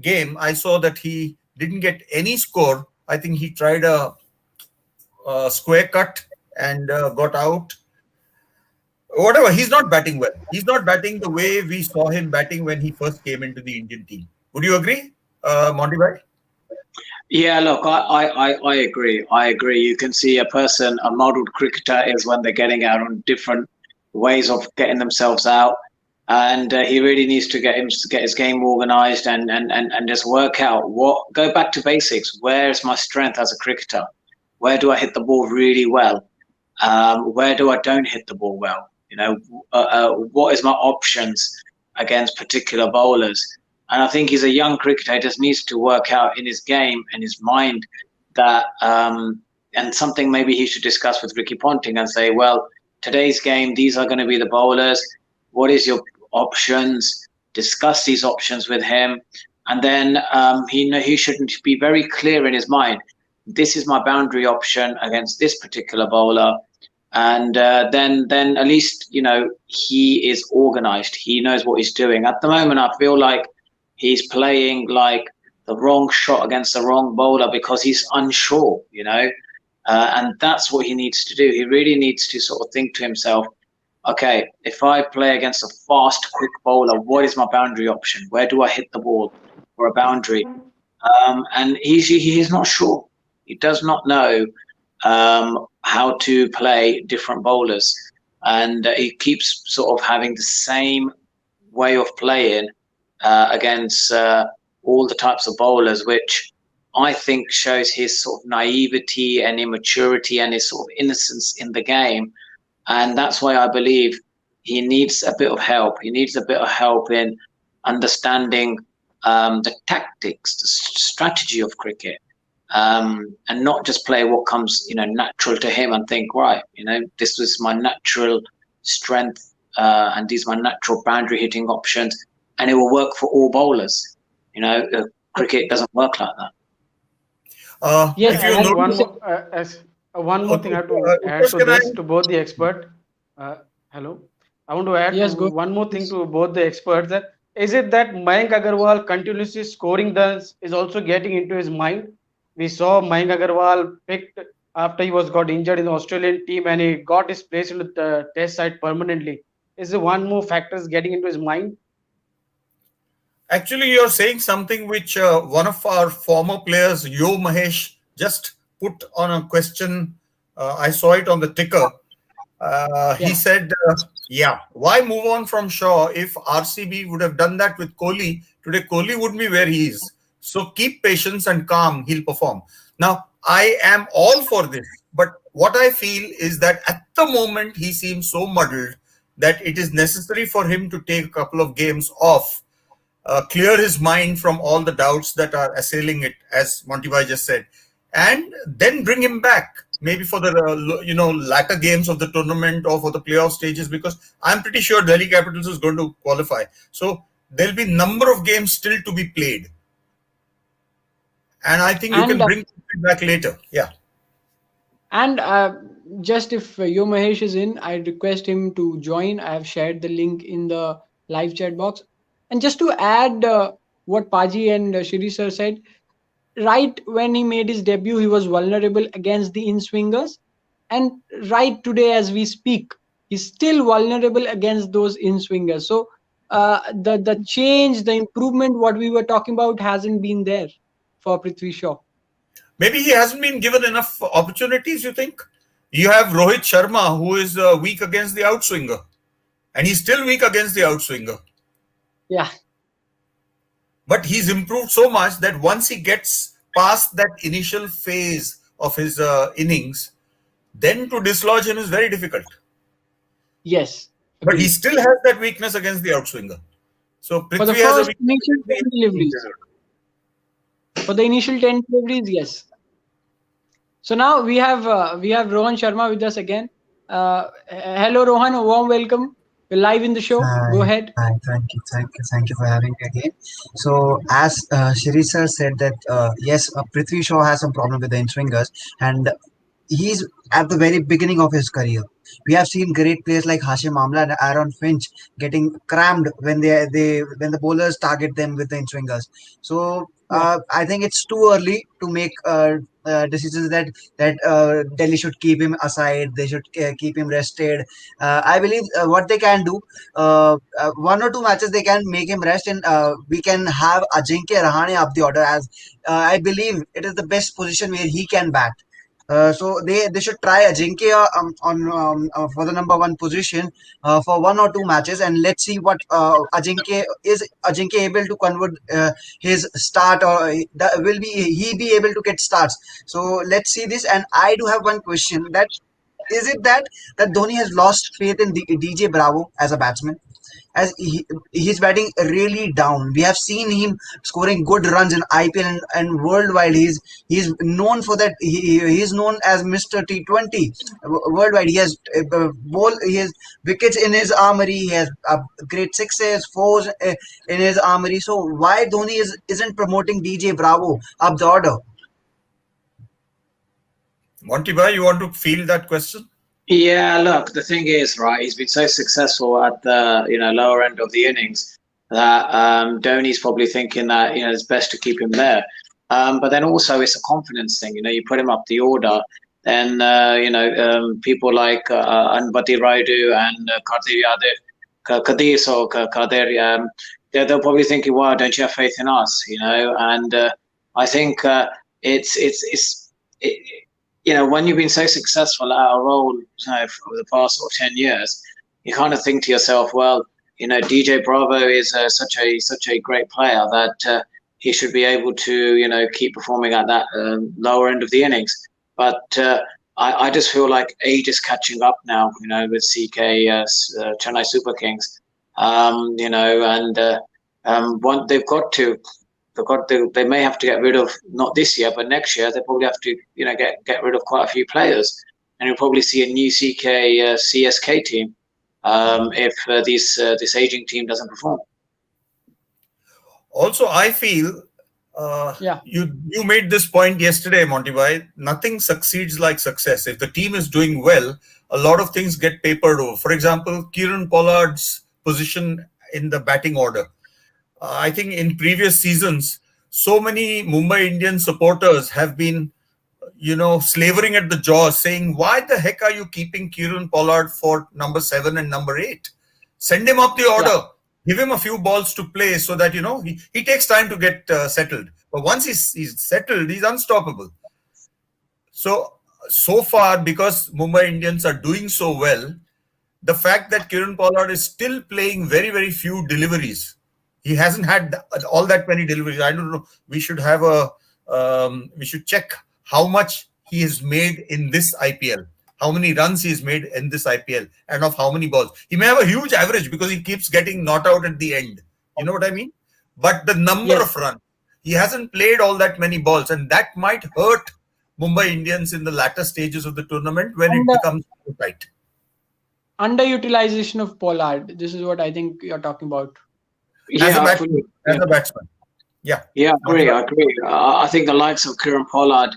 game, I saw that he didn't get any score. I think he tried a square cut and got out. Whatever, he's not batting well. He's not batting the way we saw him batting when he first came into the Indian team. Would you agree, Monty Bhai? Yeah, look, I agree. I agree. You can see a modelled cricketer is when they're getting out on different ways of getting themselves out. And he really needs to get his game organised and just work out go back to basics. Where is my strength as a cricketer? Where do I hit the ball really well? Where do I don't hit the ball well? What is my options against particular bowlers? And I think he's a young cricketer. He just needs to work out in his game and his mind that, and something maybe he should discuss with Ricky Ponting and say, well, today's game, these are going to be the bowlers. What is your options? Discuss these options with him. And then he shouldn't be very clear in his mind. This is my boundary option against this particular bowler. And then at least, he is organised. He knows what he's doing. At the moment, I feel like he's playing like the wrong shot against the wrong bowler because he's unsure, and that's what he needs to do. He really needs to sort of think to himself, okay, if I play against a fast, quick bowler, what is my boundary option? Where do I hit the ball for a boundary? And he's not sure. He does not know how to play different bowlers. And he keeps sort of having the same way of playing against all the types of bowlers, which I think shows his sort of naivety and immaturity and his sort of innocence in the game. And that's why I believe he needs a bit of help. He needs a bit of help in understanding the tactics, the strategy of cricket, and not just play what comes, natural to him and think, right, this was my natural strength and these are my natural boundary hitting options, and it will work for all bowlers. Cricket doesn't work like that. Yes, one more thing I have to add to this to both the expert. Hello, I want to add one more thing to both the experts. That is it that Mayank Agarwal continuously scoring runs is also getting into his mind. We saw Mayank Agarwal picked after he got injured in the Australian team and he got his place in the test side permanently. Is it one more factor is getting into his mind? Actually, you're saying something which one of our former players, Yo Mahesh, just put on a question. I saw it on the ticker. He said, why move on from Shaw? If RCB would have done that with Kohli, today Kohli would be where he is. So keep patience and calm, he'll perform. Now, I am all for this, but what I feel is that at the moment, he seems so muddled that it is necessary for him to take a couple of games off, clear his mind from all the doubts that are assailing it, as Monty Bhai just said, and then bring him back, maybe for the latter games of the tournament or for the playoff stages, because I'm pretty sure Delhi Capitals is going to qualify. So there'll be number of games still to be played. And I think you can bring him back later. Yeah. And just if Yo Mahesh is in, I request him to join. I have shared the link in the live chat box. And just to add what Paji and Shri sir said, right when he made his debut, he was vulnerable against the in-swingers. And right today, as we speak, he's still vulnerable against those in-swingers. So the change, the improvement, what we were talking about hasn't been there for Prithvi Shaw. Maybe he hasn't been given enough opportunities, you think? You have Rohit Sharma, who is weak against the outswinger. And he's still weak against the outswinger. Yeah. But he's improved so much that once he gets past that initial phase of his innings, then to dislodge him is very difficult. Yes. But he Agreed. still has that weakness against the outswinger. So For the Prithvi has a first weakness initial 10 deliveries. For the initial 10 deliveries, yes. So now we have Rohan Sharma with us again. Hello, Rohan. A warm welcome. We're live in the show. Go ahead. Hi, thank you for having me again. So, as Shiri sir said that yes, Prithvi Shaw has some problem with the in swingers, and he's at the very beginning of his career. We have seen great players like Hashim Amla and Aaron Finch getting crammed when when the bowlers target them with the in swingers. So I think it's too early to make decisions that Delhi should keep him aside. They should keep him rested. I believe what they can do, one or two matches they can make him rest, and we can have Ajinkya Rahane up the order as I believe it is the best position where he can bat. So they should try Ajinkya on for the number one position for one or two matches, and let's see what Ajinkya able to convert his start, or will he be able to get starts. So let's see this. And I do have one question: that is it that Dhoni has lost faith in DJ Bravo as a batsman? As he's batting really down. We have seen him scoring good runs in IPL and worldwide. He's known for that. He's known as Mr. T20 worldwide. He has he has wickets in his armory. He has great sixes, fours in his armory. So why Dhoni isn't promoting DJ Bravo up the order? Monty Bhai, you want to field that question? Yeah, look, the thing is, right, he's been so successful at the lower end of the innings that Dhoni's probably thinking that it's best to keep him there. But then also it's a confidence thing. You put him up the order, then people like Anbati Raidu and Kadir, they'll probably think, "Wow, don't you have faith in us?" And I think when you've been so successful at a role over the past 10 years, you kind of think to yourself, well, DJ Bravo is such a great player that he should be able to keep performing at that lower end of the innings. But I just feel like age is catching up now, with CK, Chennai Super Kings, one they've got to. They may have to get rid of, not this year, but next year. They probably have to, get rid of quite a few players, and you'll probably see a new CSK team if this aging team doesn't perform. Also, I feel you made this point yesterday, Monty Bhai. Nothing succeeds like success. If the team is doing well, a lot of things get papered over. For example, Kieran Pollard's position in the batting order. I think in previous seasons, so many Mumbai Indian supporters have been, slavering at the jaws, saying, "Why the heck are you keeping Kieran Pollard for number 7 and number 8? Send him up the order. Yeah. Give him a few balls to play so that he takes time to get settled. But once he's settled, he's unstoppable." So far, because Mumbai Indians are doing so well, the fact that Kieran Pollard is still playing very, very few deliveries. He hasn't had all that many deliveries. I don't know. We should have we should check how much he has made in this IPL, how many runs he has made in this IPL, and of how many balls. He may have a huge average because he keeps getting not out at the end. You know what I mean? But the number of runs, he hasn't played all that many balls, and that might hurt Mumbai Indians in the latter stages of the tournament when it becomes too tight. Underutilization of Pollard. This is what I think you're talking about. As a batsman. Yeah, I agree. I think the likes of Kieran Pollard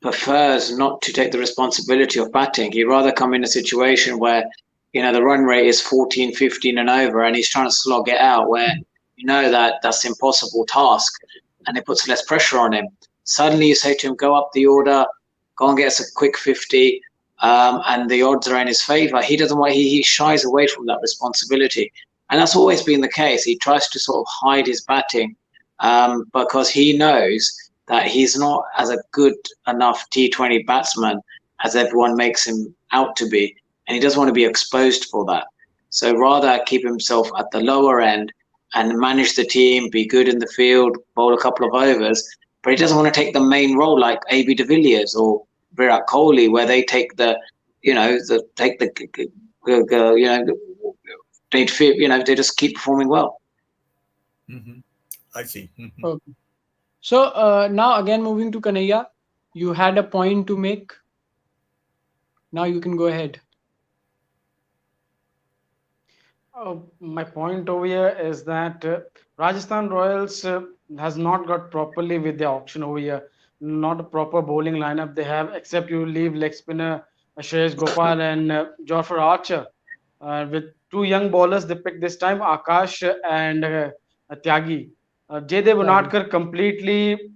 prefers not to take the responsibility of batting. He'd rather come in a situation where, the run rate is 14, 15 and over, and he's trying to slog it out where that's an impossible task, and it puts less pressure on him. Suddenly you say to him, go up the order, go and get us a quick 50, and the odds are in his favour. He doesn't want. He shies away from that responsibility. And that's always been the case. He tries to sort of hide his batting because he knows that he's not as a good enough T20 batsman as everyone makes him out to be, and he doesn't want to be exposed for that. So rather keep himself at the lower end and manage the team, be good in the field, bowl a couple of overs, but he doesn't want to take the main role like AB de Villiers or Virat Kohli, where they take the, they just keep performing well. I see. Okay. So now again moving to Kanhaiya, you had a point to make. Now you can go ahead. My point over here is that Rajasthan Royals has not got properly with the auction over here. Not a proper bowling lineup they have, except you leave leg spinner Shreyas Gopal and Jofra Archer. With two young bowlers they picked this time, Akash and Tyagi. Jaydev Unadkar completely,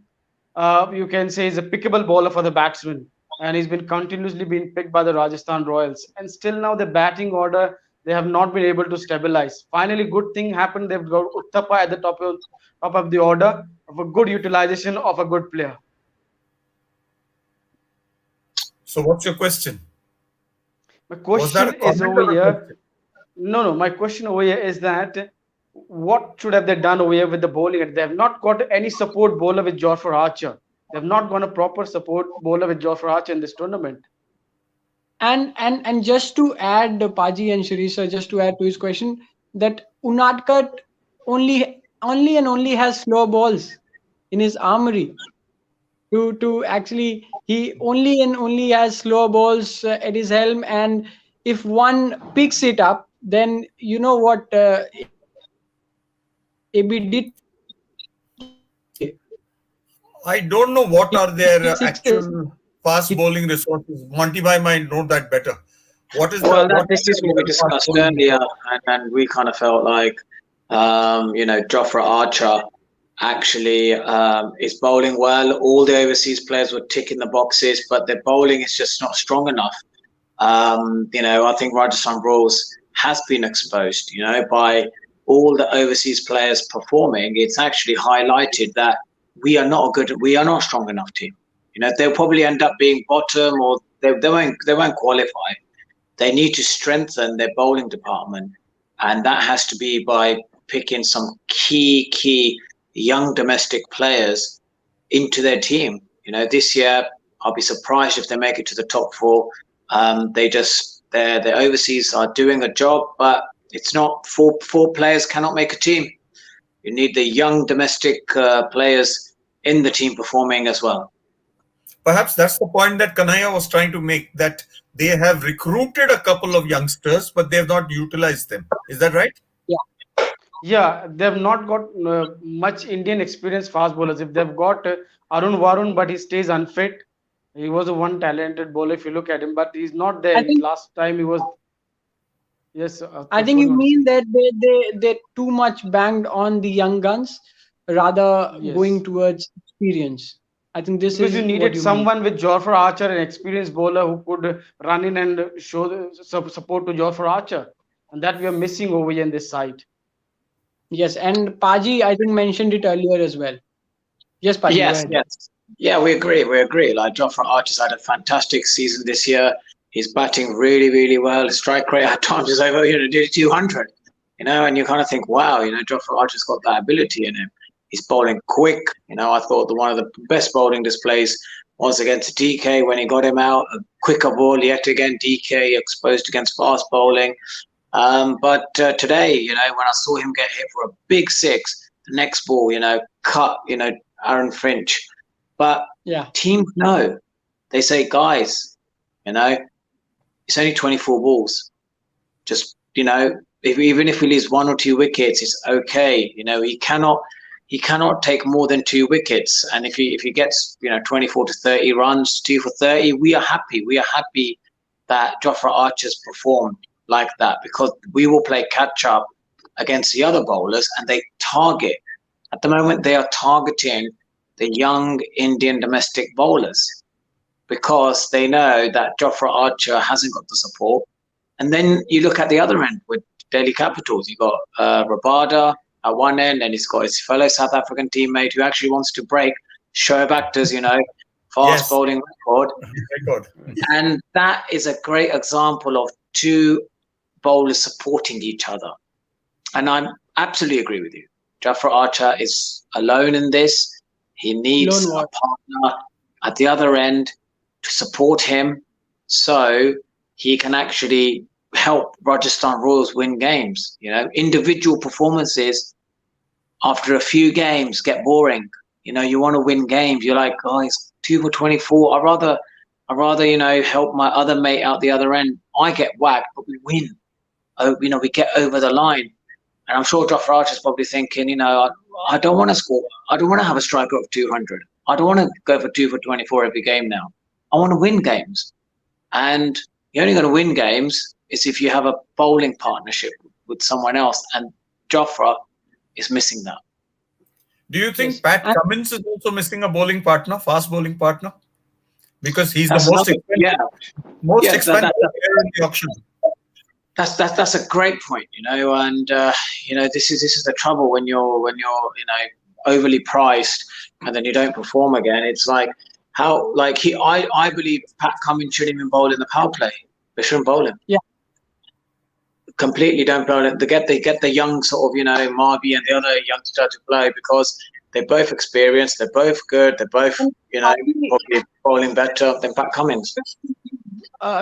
you can say, is a pickable bowler for the batsman, and he's been continuously being picked by the Rajasthan Royals. And still now the batting order they have not been able to stabilize. Finally, good thing happened. They've got Uttapa at the top of the order of a good utilization of a good player. So, what's your question? My question is over here. No. My question over here is that what should have they done over here with the bowling? They have not got any support bowler with Jofra Archer. They have not got a proper support bowler with Jofra Archer in this tournament. And just to add, Paji and Shirisa, just to add to his question, that Unadkat only has slow balls in his armory. To actually, he only has slow balls at his helm, and if one picks it up, then you know what AB did today. I don't know what are their actual fast bowling resources. Monty Bhai might know that better. What is this is what we discussed earlier, and we kind of felt like, Jofra Archer actually is bowling well. All the overseas players were ticking the boxes, but their bowling is just not strong enough. I think Rajasthan Royals has been exposed, by all the overseas players performing. It's actually highlighted that we are not a strong enough team. They'll probably end up being bottom, or they won't qualify. They need to strengthen their bowling department, and that has to be by picking some key young domestic players into their team. This year I'll be surprised if they make it to the top four. The overseas are doing a job, but it's not four players cannot make a team. You need the young domestic players in the team performing as well. Perhaps that's the point that Kanhaiya was trying to make, that they have recruited a couple of youngsters, but they have not utilized them. Is that right? Yeah, they've not got much Indian experience fast bowlers. If they've got Arun Varun, but he stays unfit. He was a one talented bowler if you look at him, but he's not there. Last time he was. Yes, I think you mean that they too much banged on the young guns rather going towards experience. I think this because is you needed what you someone with Jofra Archer, an experienced bowler who could run in and show the support to Jofra Archer, and that we are missing over here in this side. Yes, and Paji, I think, mentioned it earlier as well. Yes, Paji. Yes. Yeah, we agree. Like, Jofra Archer's had a fantastic season this year. He's batting really, really well. His strike rate at times is over 200. And you kind of think, wow, Jofra Archer's got that ability in him. He's bowling quick. I thought one of the best bowling displays was against DK when he got him out. A quicker ball yet again. DK exposed against fast bowling. But today, when I saw him get hit for a big six, the next ball, cut, Aaron Finch. But teams know. They say, guys, it's only 24 balls. Just, even if he leaves 1 or 2 wickets, it's okay. He cannot take more than 2 wickets. And if he gets, 24 to 30 runs, 2 for 30, we are happy. We are happy that Jofra Archer's performed like that, because we will play catch up against the other bowlers, and they target. At the moment, they are targeting the young Indian domestic bowlers because they know that Jofra Archer hasn't got the support. And then you look at the other end with Delhi Capitals. You've got Rabada at one end, and he's got his fellow South African teammate who actually wants to break Shoaib Akhtar's, fast Yes, bowling record. record. And that is a great example of two bowlers supporting each other. And I absolutely agree with you. Jafar Archer is alone in this. He needs Lone a Wolf. partner at the other end to support him so he can actually help Rajasthan Royals win games. Individual performances after a few games get boring. You want to win games. You're like, oh, it's 2 for 24. I'd rather, help my other mate out the other end. I get whacked, but we win. Oh, we get over the line. And I'm sure Jafar Archer is probably thinking, I don't want to score. I don't want to have a striker of 200. I don't want to go for 2 for 24 every game now. I want to win games. And you're only going to win games is if you have a bowling partnership with someone else. And Jafar is missing that. Do you think Yes. Pat And- Cummins is also missing a bowling partner, fast bowling partner? Because he's That's the most another- expensive, Yeah, expensive player in the auction. That's a great point, and this is the trouble when you're overly priced and then you don't perform again. It's like I believe Pat Cummins shouldn't even bowl in the power play. They shouldn't bowl him. Yeah. Completely don't bowl him. They get the young sort of Marby and the other youngster to play because they're both experienced, they're both good, they're both probably bowling better than Pat Cummins.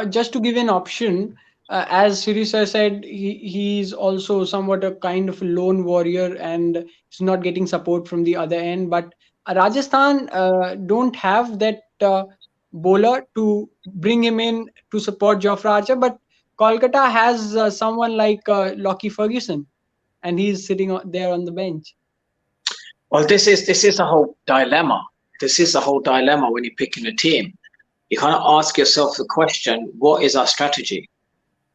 Just to give an option, as Sirisa said, he's also somewhat a kind of a lone warrior and he's not getting support from the other end. But Rajasthan don't have that bowler to bring him in to support Jofra Archer. But Kolkata has someone like Lockie Ferguson, and he's sitting there on the bench. Well, this is the whole dilemma. This is the whole dilemma when you're picking a team. You kind of ask yourself the question, what is our strategy?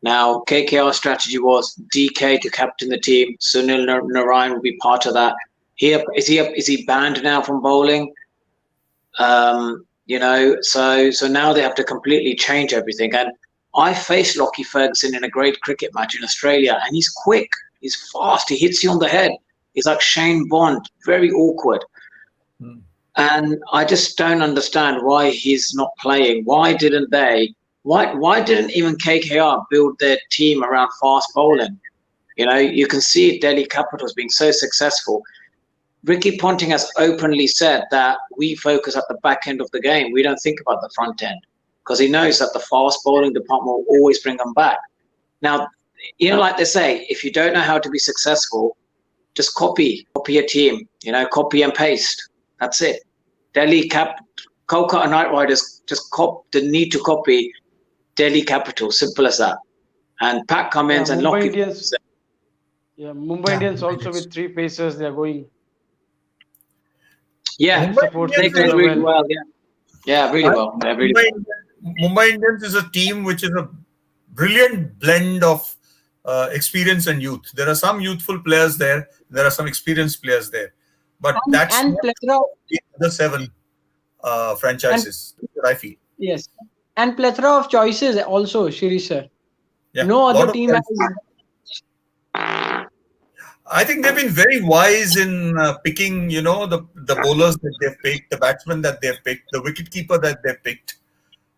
Now, KKR's strategy was DK to captain the team. Sunil Narayan will be part of that. Is he banned now from bowling? So now they have to completely change everything. And I faced Lockie Ferguson in a great cricket match in Australia, and he's quick, he's fast, he hits you on the head. He's like Shane Bond, very awkward. And I just don't understand why he's not playing. Why didn't even KKR build their team around fast bowling? You can see Delhi Capitals being so successful. Ricky Ponting has openly said that we focus at the back end of the game. We don't think about the front end because he knows that the fast bowling department will always bring them back. Now, like they say, if you don't know how to be successful, just copy a team, copy and paste. That's it. Kolkata Knight Riders they need to copy Delhi Capitals. Simple as that. And Pat Cummins and Lockie. Mumbai Indians also with 3 pacers, they are going. Yeah, they played really well. Yeah, really well. Mumbai Indians is a team which is a brilliant blend of experience and youth. There are some youthful players there. There are some experienced players there. But that's and plethora the other 7 franchises, I feel. Yes, and plethora of choices also, Shiri sir. Yeah, No other team has. I think they've been very wise in picking, the bowlers that they've picked, the batsmen that they've picked, the wicketkeeper that they've picked.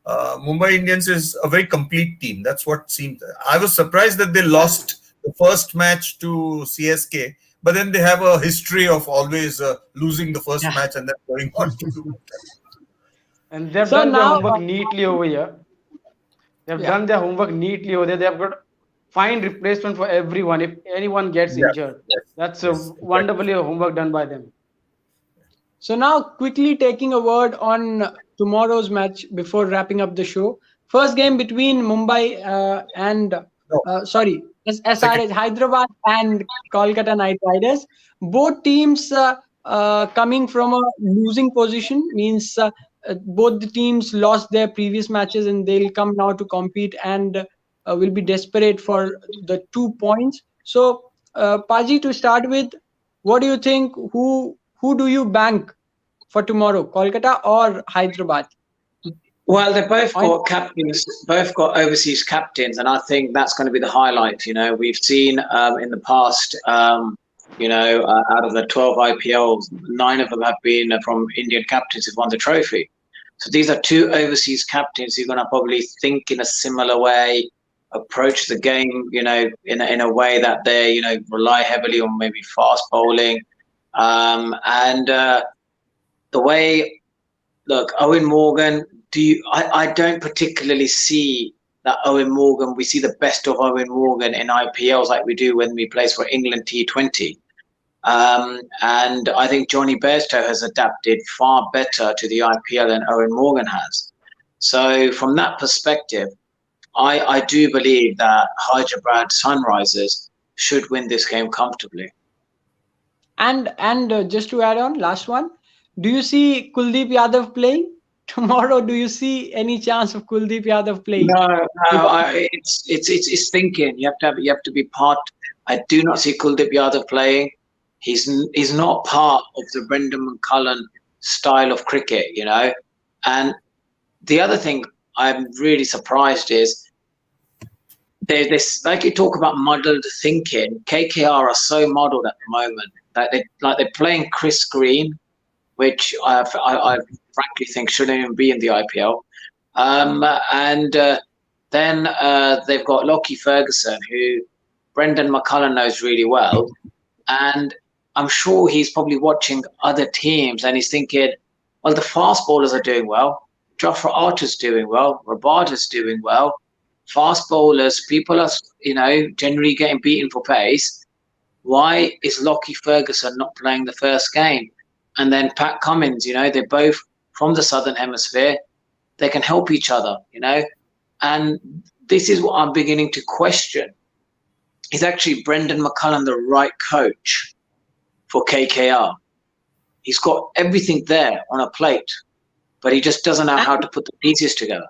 Mumbai Indians is a very complete team. That's what seemed. I was surprised that they lost the first match to CSK, but then they have a history of always losing the first match and then going on to do. And they've done their homework neatly over here. They've done their homework neatly over there. They have got fine replacement for everyone if anyone gets injured. That's wonderfully homework done by them. So now quickly taking a word on tomorrow's match before wrapping up the show. First game between Mumbai SRH Hyderabad and Kolkata Knight Riders. Both teams coming from a losing position, means both the teams lost their previous matches and they'll come now to compete and will be desperate for the 2 points. So, Paji, to start with, what do you think? Who do you bank for tomorrow, Kolkata or Hyderabad? Well, they both got captains, both got overseas captains, and I think that's going to be the highlight. We've seen in the past Out of the 12 IPLs, 9 of them have been from Indian captains who've won the trophy. So these are 2 overseas captains who are going to probably think in a similar way, approach the game, in a way that they, rely heavily on maybe fast bowling. And the way, look, Owen Morgan, I don't particularly see that Owen Morgan, we see the best of Owen Morgan in IPLs like we do when we play for England T20. And I think Johnny Bairstow has adapted far better to the IPL than Owen Morgan has. So from that perspective, I do believe that Hyderabad Sunrisers should win this game comfortably. And just to add on, last one, do you see Kuldeep Yadav playing tomorrow? Do you see any chance of Kuldeep Yadav playing? No, it's thinking. You have to be part. I do not see Kuldeep Yadav playing. He's not part of the Brendan McCullum style of cricket, And the other thing I'm really surprised is there's this, like you talk about muddled thinking. KKR are so muddled at the moment that they're playing Chris Green, which I frankly think shouldn't even be in the IPL. Then they've got Lockie Ferguson, who Brendan McCullum knows really well, and I'm sure he's probably watching other teams and he's thinking, well, the fast bowlers are doing well. Jofra Archer's doing well. Rabada's doing well. Fast bowlers, people are, generally getting beaten for pace. Why is Lockie Ferguson not playing the first game? And then Pat Cummins, they're both from the Southern Hemisphere. They can help each other, And this is what I'm beginning to question. Is actually Brendan McCullum the right coach for KKR? He's got everything there on a plate, but he just doesn't know how to put the pieces together.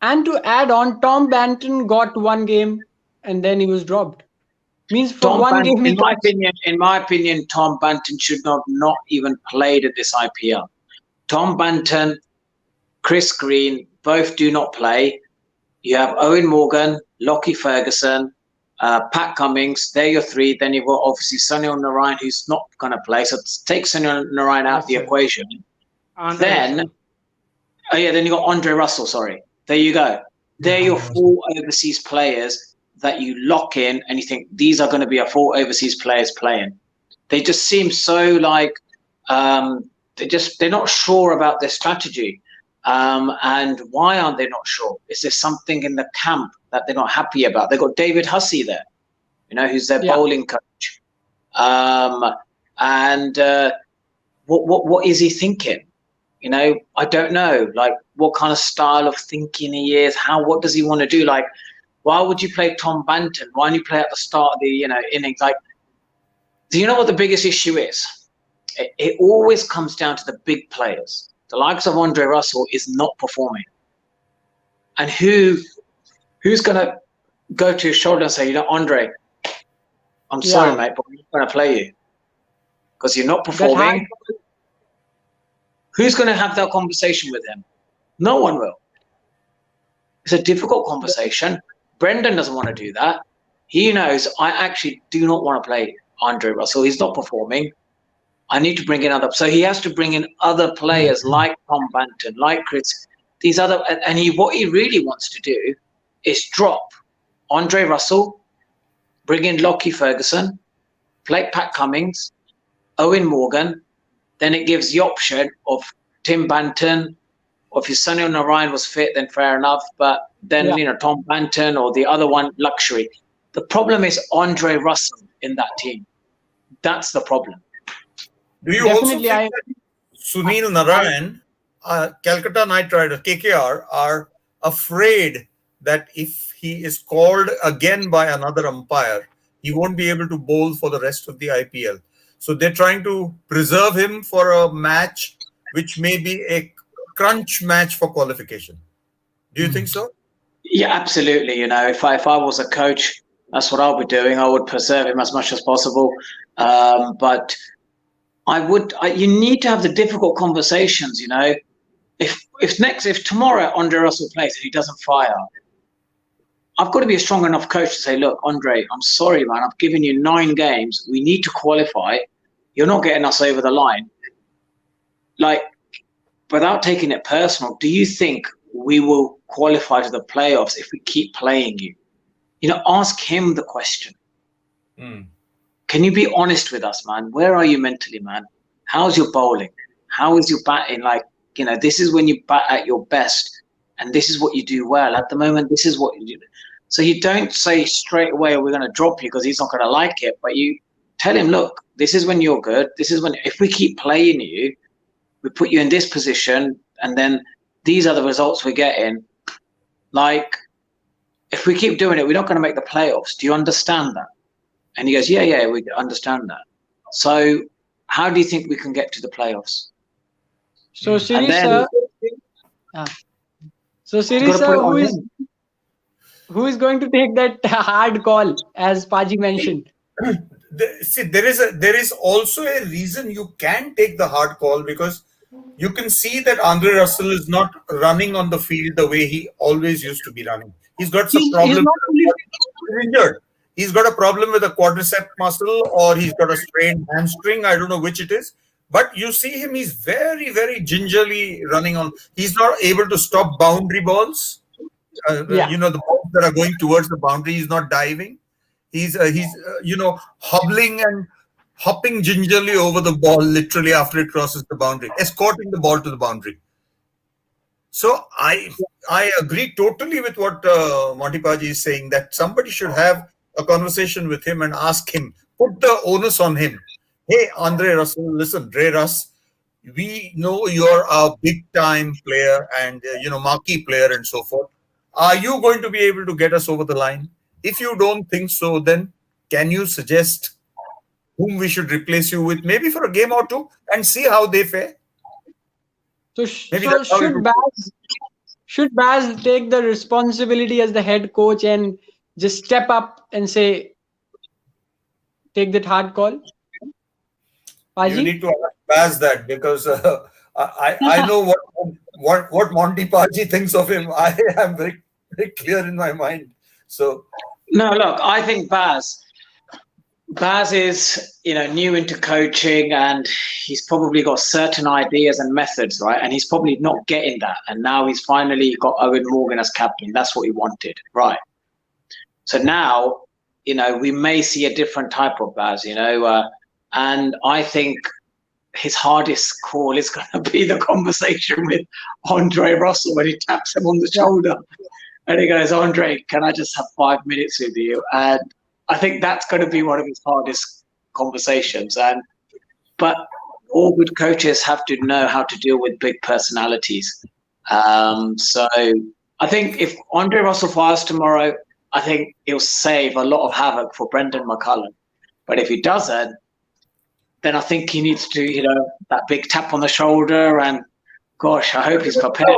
And to add on, Tom Banton got 1 game and then he was dropped. Means for Tom 1 Banton, game, in my opinion, Tom Banton should not even played at this IPL. Tom Banton, Chris Green, both do not play. You have Owen Morgan, Lockie Ferguson, Pat Cummins, they're your 3. Then you've got obviously Sunil Narayan, who's not going to play. So take Sunil Narayan out of the equation. Then you got Andre Russell, sorry. There you go. They're your 4 overseas players that you lock in and you think these are going to be our 4 overseas players playing. They just seem so like they're not sure about their strategy. And why aren't they not sure? Is there something in the camp that they're not happy about? They've got David Hussey there, who's their bowling coach. What is he thinking? I don't know. Like, what kind of style of thinking he is? What does he want to do? Like, why would you play Tom Banton? Why don't you play at the start of the innings? Like, do you know what the biggest issue is? It always comes down to the big players. The likes of Andre Russell is not performing. And who's going to go to his shoulder and say, Andre, I'm sorry, mate, but I'm not going to play you because you're not performing. Who's going to have that conversation with him? No one will. It's a difficult conversation. Brendan doesn't want to do that. He knows I actually do not want to play Andre Russell. He's not performing. I need to bring in other. So he has to bring in other players like Tom Banton, like Chris. These other, and what he really wants to do is drop Andre Russell, bring in Lockie Ferguson, play Pat Cummins, Owen Morgan. Then it gives the option of Tim Banton, or if Sunil Narayan was fit, then fair enough. But then Tom Banton or the other one, luxury. The problem is Andre Russell in that team. That's the problem. Do you also think that Sunil Narayan, Calcutta Knight Riders, KKR, are afraid that if he is called again by another umpire, he won't be able to bowl for the rest of the IPL? So they're trying to preserve him for a match which may be a crunch match for qualification. Do you think so? Yeah, absolutely. If I was a coach, that's what I would be doing. I would preserve him as much as possible. But you need to have the difficult conversations, If tomorrow Andre Russell plays and he doesn't fire, I've got to be a strong enough coach to say, look, Andre, I'm sorry, man. I've given you 9 games. We need to qualify. You're not getting us over the line. Like, without taking it personal, do you think we will qualify to the playoffs if we keep playing you? You know, ask him the question. Can you be honest with us, man? Where are you mentally, man? How's your bowling? How is your batting? Like, you know, this is when you bat at your best, and this is what you do well. At the moment, this is what you do. So you don't say straight away, we're going to drop you because he's not going to like it. But you tell him, look, this is when you're good. This is when, if we keep playing you, we put you in this position, and then these are the results we're getting. Like, if we keep doing it, we're not going to make the playoffs. Do you understand that? And he goes, yeah, we understand that. So how do you think we can get to the playoffs? So, Siri sir, who is going to take that hard call, as Paji mentioned? See, there is also a reason you can take the hard call, because you can see that Andre Russell is not running on the field the way he always used to be running. He's got some problem. He's injured. He's got a problem with a quadricep muscle, or he's got a strained hamstring. I don't know which it is. But you see him, he's very, very gingerly running on. He's not able to stop boundary balls. You know, the balls that are going towards the boundary, he's not diving. He's hobbling and hopping gingerly over the ball literally after it crosses the boundary, escorting the ball to the boundary. So I agree totally with what Monty Paji is saying, that somebody should have a conversation with him and ask him, put the onus on him. Hey, Andre Russell, listen, Dre Russ, we know you're a big-time player and, marquee player and so forth. Are you going to be able to get us over the line? If you don't think so, then can you suggest whom we should replace you with, maybe for a game or two, and see how they fare? So should Baz take the responsibility as the head coach and just step up and say, take that hard call? Paji? You need to ask Baz that, because I know what Monty Paji thinks of him. I am very, very clear in my mind. So no, look, I think Baz is, new into coaching, and he's probably got certain ideas and methods, right? And he's probably not getting that. And now he's finally got Owen Morgan as captain. That's what he wanted, right? So now, we may see a different type of Baz, and I think his hardest call is going to be the conversation with Andre Russell when he taps him on the shoulder. And he goes, Andre, can I just have 5 minutes with you? And I think that's going to be one of his hardest conversations. But all good coaches have to know how to deal with big personalities. So I think if Andre Russell fires tomorrow, I think he'll save a lot of havoc for Brendan McCullum. But if he doesn't, then I think he needs to, that big tap on the shoulder, and gosh, I hope he's prepared.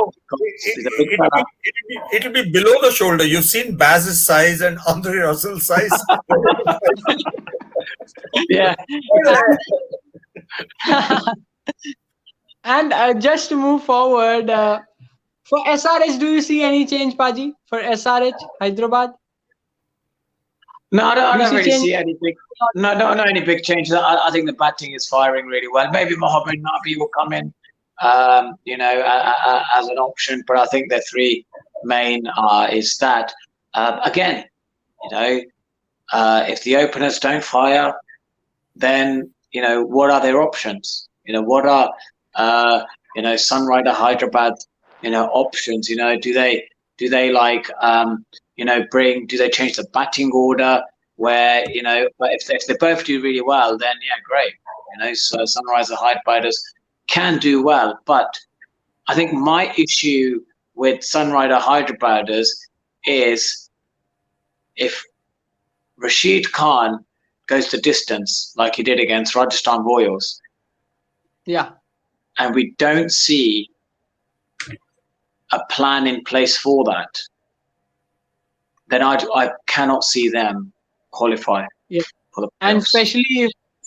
It'll be below the shoulder. You've seen Baz's size and Andre Russell's size. Yeah. And just to move forward, for SRH, do you see any change, Paji? For SRH, Hyderabad? No, I don't really see any big. No, any big changes. I think the batting is firing really well. Maybe Mohammad Nabi will come in, as an option. But I think the 3 main is that. Again, if the openers don't fire, then what are their options? What are Sunrider Hyderabad options? Do they like do they change the batting order where, but if they both do really well, then yeah, great. So Sunriser Hyderabaders can do well. But I think my issue with Sunrider Hyderabaders is if Rashid Khan goes the distance like he did against Rajasthan Royals. Yeah. And we don't see a plan in place for that, then I cannot see them qualify. Yeah. For the playoffs. And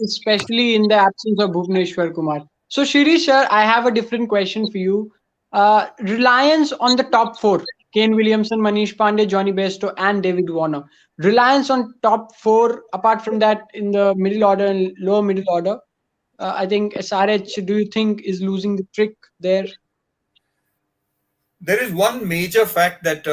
especially in the absence of Bhuvneshwar Kumar. So Shirish sir, I have a different question for you. Reliance on the top 4 Kane Williamson, Manish Pandey, Johnny Bairstow, and David Warner. Reliance on top four. Apart from that, in the middle order and lower middle order, I think SRH. Do you think is losing the trick there? There is one major fact that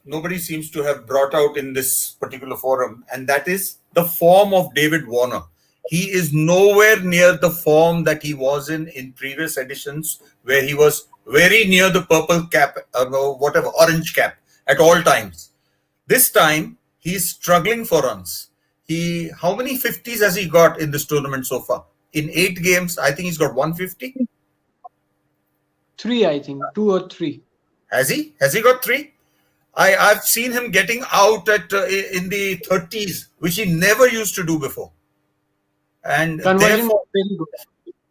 nobody seems to have brought out in this particular forum, and that is the form of David Warner. He is nowhere near the form that he was in previous editions, where he was very near the purple cap, no, whatever, orange cap at all times. This time, he's struggling for runs. How many 50s has he got in this tournament so far? In 8 games, I think he's got 150. 3, I think, 2 or 3. Has he? Has he got 3? I've seen him getting out at in the 30s, which he never used to do before. And Conversion therefore, was very good.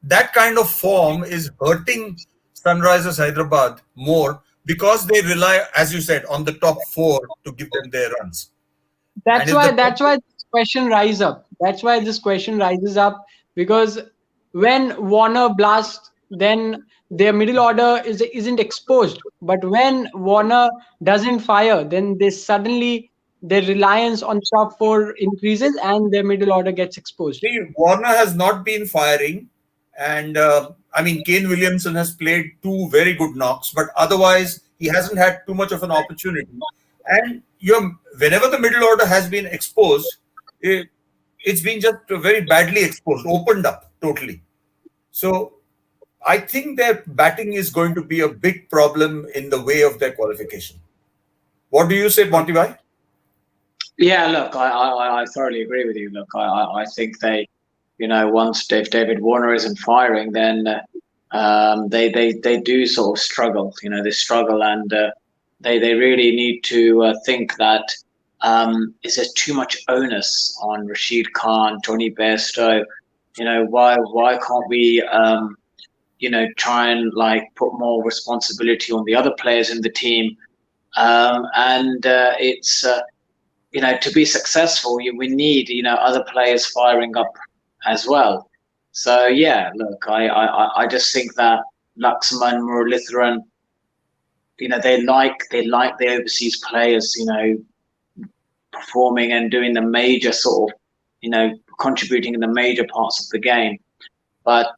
that kind of form is hurting Sunrisers Hyderabad more because they rely, as you said, on the top 4 to give them their runs. That's why this question rises up. That's why this question rises up, because when Warner blasts, then their middle order isn't exposed. But when Warner doesn't fire, then their reliance on top 4 increases and their middle order gets exposed. See, Warner has not been firing, and I mean, Kane Williamson has played 2 very good knocks, but otherwise he hasn't had too much of an opportunity. And whenever the middle order has been exposed, it's been just very badly exposed, opened up totally. So I think their batting is going to be a big problem in the way of their qualification. What do you say, Monty Bhai? Yeah, look, I thoroughly agree with you. Look, I think they, once if David Warner isn't firing, then they do sort of struggle. They struggle, and they really need to think that is there too much onus on Rashid Khan, Johnny Bairstow? Why can't we try and put more responsibility on the other players in the team? It's to be successful, we need other players firing up as well. So yeah, look, I just think that Laxman, Muralitharan, they like the overseas players, performing and doing the major sort of, contributing in the major parts of the game. But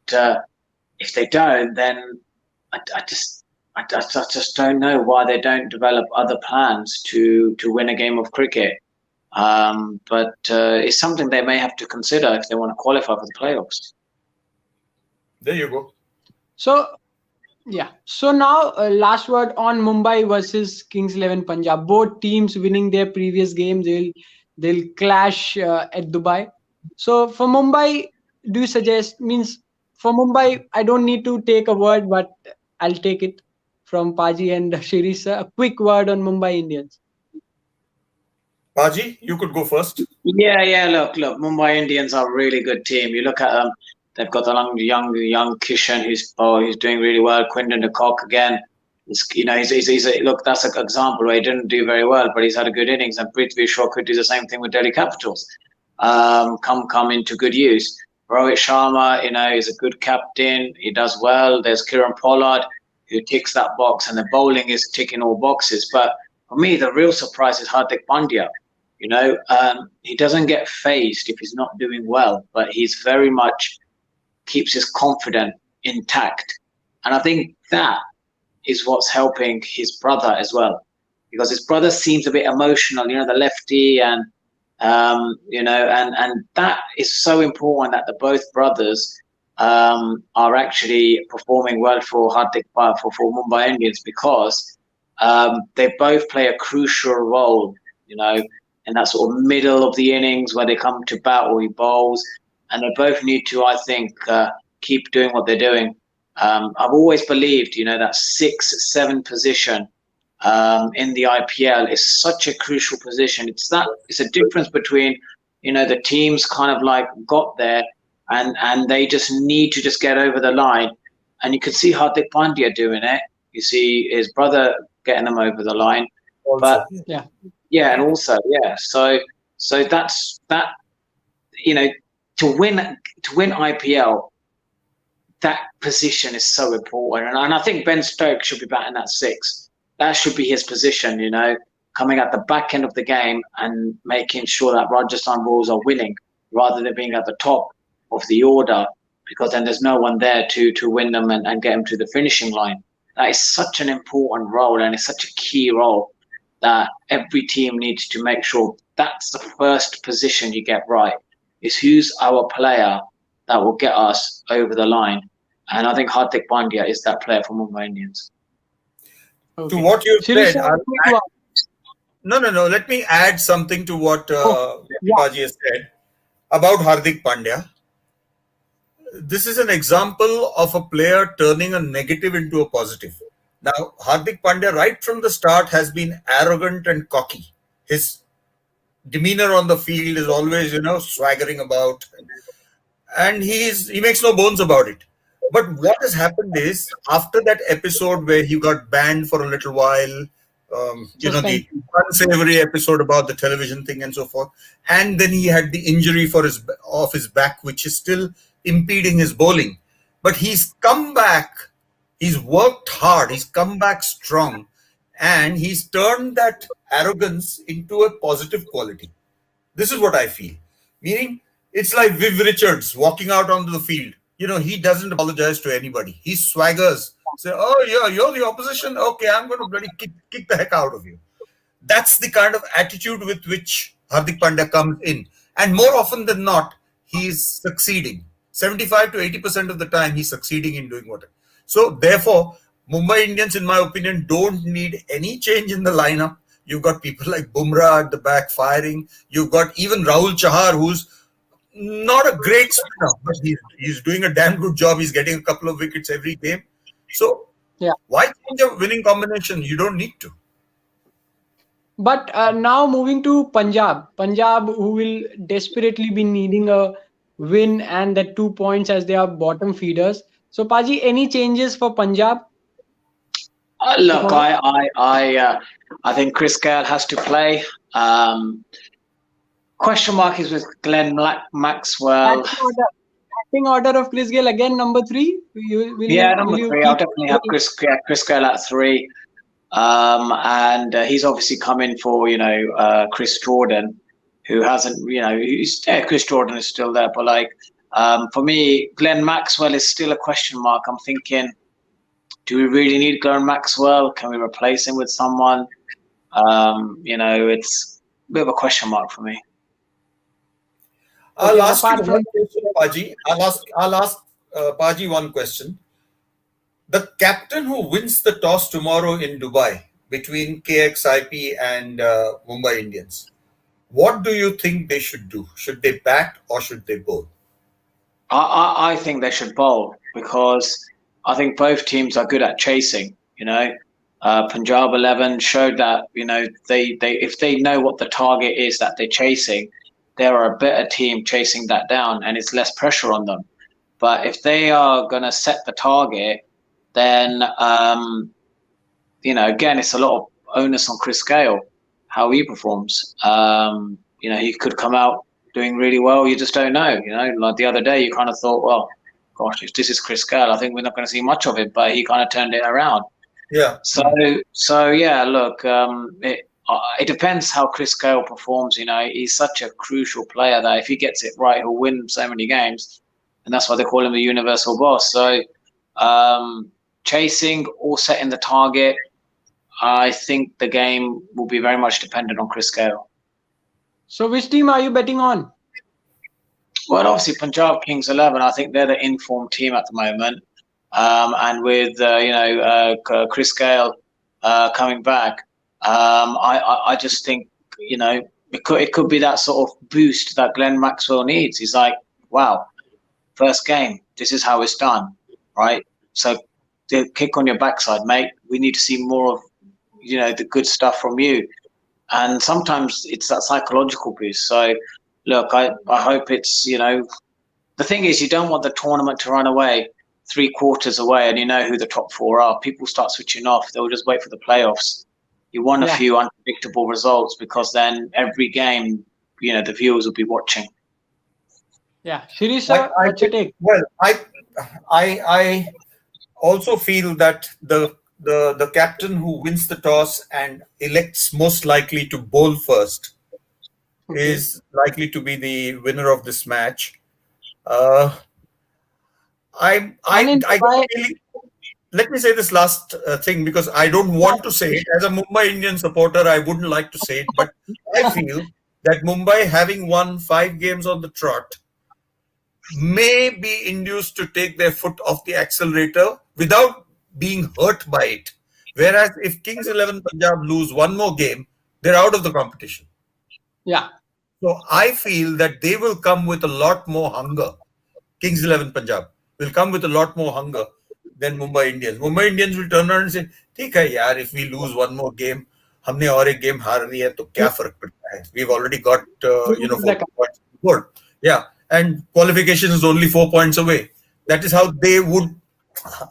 if they don't, then I just don't know why they don't develop other plans to win a game of cricket. But it's something they may have to consider if they want to qualify for the playoffs. There you go. So, yeah. So now, last word on Mumbai versus Kings 11 Punjab. Both teams winning their previous games. They'll clash at Dubai. So for Mumbai, do you suggest? For Mumbai, I don't need to take a word, but I'll take it from Paji and Shirisa. A quick word on Mumbai Indians. Paji, you could go first. Yeah. Look. Mumbai Indians are a really good team. You look at them; they've got a young Kishan who's doing really well. Quinton de Kock again. Look. That's an example where he didn't do very well, but he's had a good innings. And Prithvi Shaw could do the same thing with Delhi Capitals. Come into good use. Rohit Sharma, is a good captain. He does well. There's Kieran Pollard who ticks that box, and the bowling is ticking all boxes. But for me, the real surprise is Hardik Pandya. He doesn't get phased if he's not doing well, but he's very much keeps his confidence intact. And I think that is what's helping his brother as well, because his brother seems a bit emotional, the lefty, and and that is so important that the both brothers are actually performing well for Hardik for Mumbai Indians, because they both play a crucial role, in that sort of middle of the innings where they come to bat or he bowls, and they both need to, I think, keep doing what they're doing. I've always believed, that 6-7 position in the IPL is such a crucial position. It's a difference between, the teams kind of got there and they just need to just get over the line. And you can see Hardik Pandya doing it. You see his brother getting them over the line. Also, but yeah. Yeah, and also, yeah. So that's that. To win IPL, that position is so important, and I think Ben Stokes should be batting at 6. that should be his position, coming at the back end of the game and making sure that Rajasthan Royals are winning rather than being at the top of the order, because then there's no one there to win them and get them to the finishing line. That is such an important role, and it's such a key role that every team needs to make sure that's the first position you get right, is who's our player that will get us over the line. And I think Hardik Pandya is that player for Mumbai Indians. To what you Shirish, said, no. Let me add something to what Baji has said about Hardik Pandya. This is an example of a player turning a negative into a positive. Now, Hardik Pandya, right from the start, has been arrogant and cocky. His demeanor on the field is always, swaggering about, and he makes no bones about it. But what has happened is, after that episode where he got banned for a little while, the unsavory episode about the television thing and so forth, and then he had the injury of his back, which is still impeding his bowling. But he's come back. He's worked hard. He's come back strong, and he's turned that arrogance into a positive quality. This is what I feel. Meaning, it's like Viv Richards walking out onto the field. He doesn't apologize to anybody. He swaggers. Say, oh, yeah, you're the opposition? Okay, I'm going to bloody kick the heck out of you. That's the kind of attitude with which Hardik Pandya comes in. And more often than not, he's succeeding. 75 to 80% of the time, he's succeeding in doing whatever. So, therefore, Mumbai Indians, in my opinion, don't need any change in the lineup. You've got people like Bumrah at the back firing. You've got even Rahul Chahar, who's not a great spinner, but he's doing a damn good job. He's getting a couple of wickets every game. So, why change a winning combination? You don't need to. But now moving to Punjab, who will desperately be needing a win and the 2 points as they are bottom feeders. So, Paji, any changes for Punjab? Look, I think Chris Gale has to play. Question mark is with Glenn Maxwell. Batting order of Chris Gale again, number 3. Number 3. I'll definitely have Chris Gale at 3. And he's obviously come in for Chris Jordan, who hasn't Chris Jordan is still there, but for me, Glenn Maxwell is still a question mark. I'm thinking, do we really need Glenn Maxwell? Can we replace him with someone? It's a bit of a question mark for me. I'll ask you one question, Paji. I'll ask Paji one question. The captain who wins the toss tomorrow in Dubai between KXIP and Mumbai Indians, what do you think they should do? Should they bat or should they bowl? I think they should bowl, because I think both teams are good at chasing. Punjab 11 showed that they if they know what the target is that they're chasing, they're a better team chasing that down, and it's less pressure on them. But if they are going to set the target, then again, it's a lot of onus on Chris Gale, how he performs. He could come out doing really well. You just don't know. Like the other day, you kind of thought, well, gosh, if this is Chris Gale, I think we're not going to see much of it. But he kind of turned it around. Yeah. So yeah. Look, it depends how Chris Gale performs. He's such a crucial player that if he gets it right, he'll win so many games, and that's why they call him the universal boss. So, chasing or setting the target, I think the game will be very much dependent on Chris Gale. So, which team are you betting on? Well, obviously Punjab Kings 11. I think they're the informed team at the moment, and with Chris Gale coming back, I just think it could be that sort of boost that Glenn Maxwell needs. He's like, wow, first game, this is how it's done, right? So the kick on your backside, mate. We need to see more of the good stuff from you. And sometimes it's that psychological boost. So look, I hope it's the thing is, you don't want the tournament to run away 3 quarters away and you know who the top 4 are. People start switching off. They'll just wait for the playoffs. You want a few unpredictable results, because then every game, the viewers will be watching. Yeah. Shirish sir, what's your take? Well, I also feel that the the captain who wins the toss and elects most likely to bowl first Okay. is likely to be the winner of this match. Uh, And in I Dubai, don't really. Let me say this last thing because I don't want to say it. As a Mumbai Indian supporter, I wouldn't like to say it, but I feel that Mumbai, having won 5 games on the trot, may be induced to take their foot off the accelerator without being hurt by it. Whereas if Kings 11 Punjab lose one more game, they're out of the competition. yeah, So I feel that they will come with a lot more hunger. Kings 11 Punjab will come with a lot more hunger than Mumbai Indians. Mumbai Indians will turn around and say, "ठीक है यार, if we lose one more game, हमने और एक game हार रही है तो क्या फर्क पड़ता है? We've already got 40 points on the board. Yeah, and qualification is only 4 points away. That is how they would.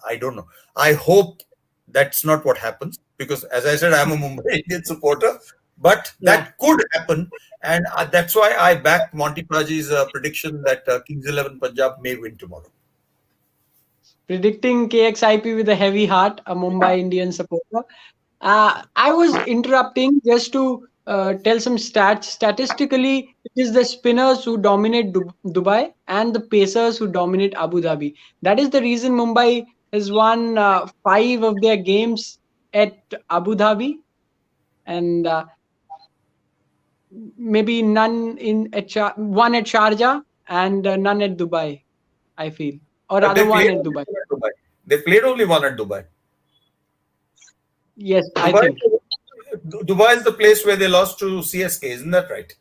I don't know. I hope that's not what happens because, as I said, I'm a Mumbai Indian supporter. But that could happen, and that's why I backed Monty Paji's prediction that Kings 11 Punjab may win tomorrow. predicting KXIP with a heavy heart, a Mumbai Indian supporter. I was interrupting just to tell some stats. Statistically, it is the spinners who dominate Dubai and the pacers who dominate Abu Dhabi. That is the reason Mumbai has won 5 of their games at Abu Dhabi, and maybe none one at Sharjah and none at Dubai, I feel, or But rather one at Dubai. They played only one at Dubai. Yes, I think. Dubai is the place where they lost to CSK, isn't that right?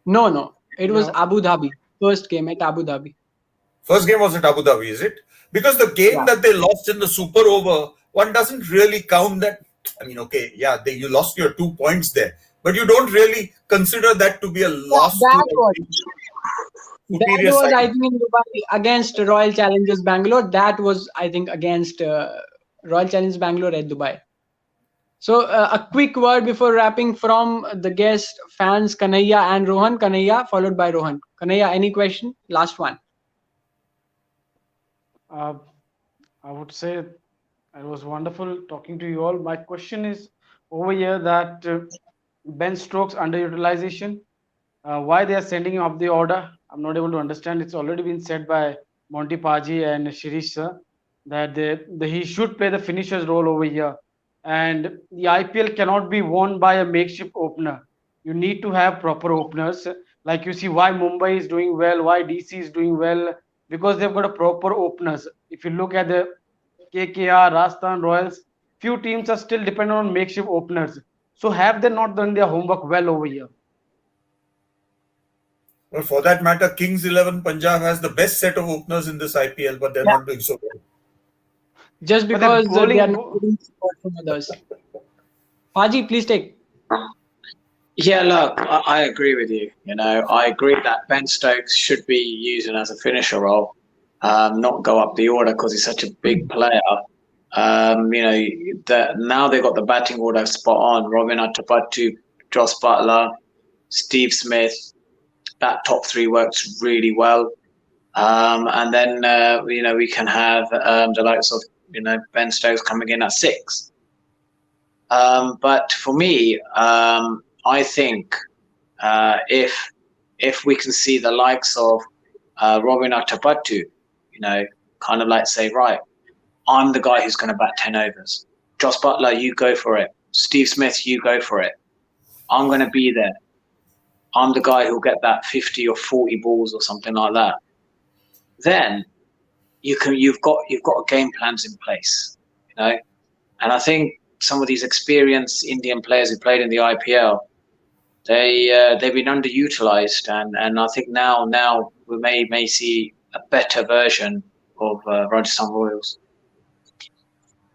No. It was Abu Dhabi. First game at Abu Dhabi. First game was at Abu Dhabi, is it? Because the game that they lost in the super over, one doesn't really count that. I mean, okay, yeah, you lost your 2 points there, but you don't really consider that to be a loss. That was, side. I think, in Dubai against Royal Challengers Bangalore. That was, I think, against Royal Challengers Bangalore at Dubai. So a quick word before wrapping from the guest fans Kanhaiya and Rohan. Kanhaiya followed by Rohan. Kanhaiya, any question? Last one. I would say it was wonderful talking to you all. My question is over here that Ben Stokes underutilization, why they are sending him up the order, I'm not able to understand. It's already been said by Monty Paji and Shirish sir that he should play the finisher's role over here. And the IPL cannot be won by a makeshift opener. You need to have proper openers. Like you see why Mumbai is doing well, why DC is doing well, because they've got a proper openers. If you look at the KKR, Rajasthan Royals, few teams are still dependent on makeshift openers. So have they not done their homework well over here? Well, for that matter, Kings 11 Punjab has the best set of openers in this IPL, but they're not doing so well. Just because they are not getting support from others. Paji, please take. Yeah, look, I agree with you. I agree that Ben Stokes should be used as a finisher role, not go up the order because he's such a big player. Now they've got the batting order spot on. Robin Atapattu, Joss Butler, Steve Smith. That top 3 works really well. And then, we can have the likes of, Ben Stokes coming in at 6. But for me, I think if we can see the likes of Robin Atapattu, kind of like say, right, I'm the guy who's going to bat 10 overs. Joss Butler, you go for it. Steve Smith, you go for it. I'm going to be there. I'm the guy who'll get that 50 or 40 balls or something like that. Then you've got game plans in place, And I think some of these experienced Indian players who played in the IPL, they've been underutilized, and I think now we may see a better version of Rajasthan Royals.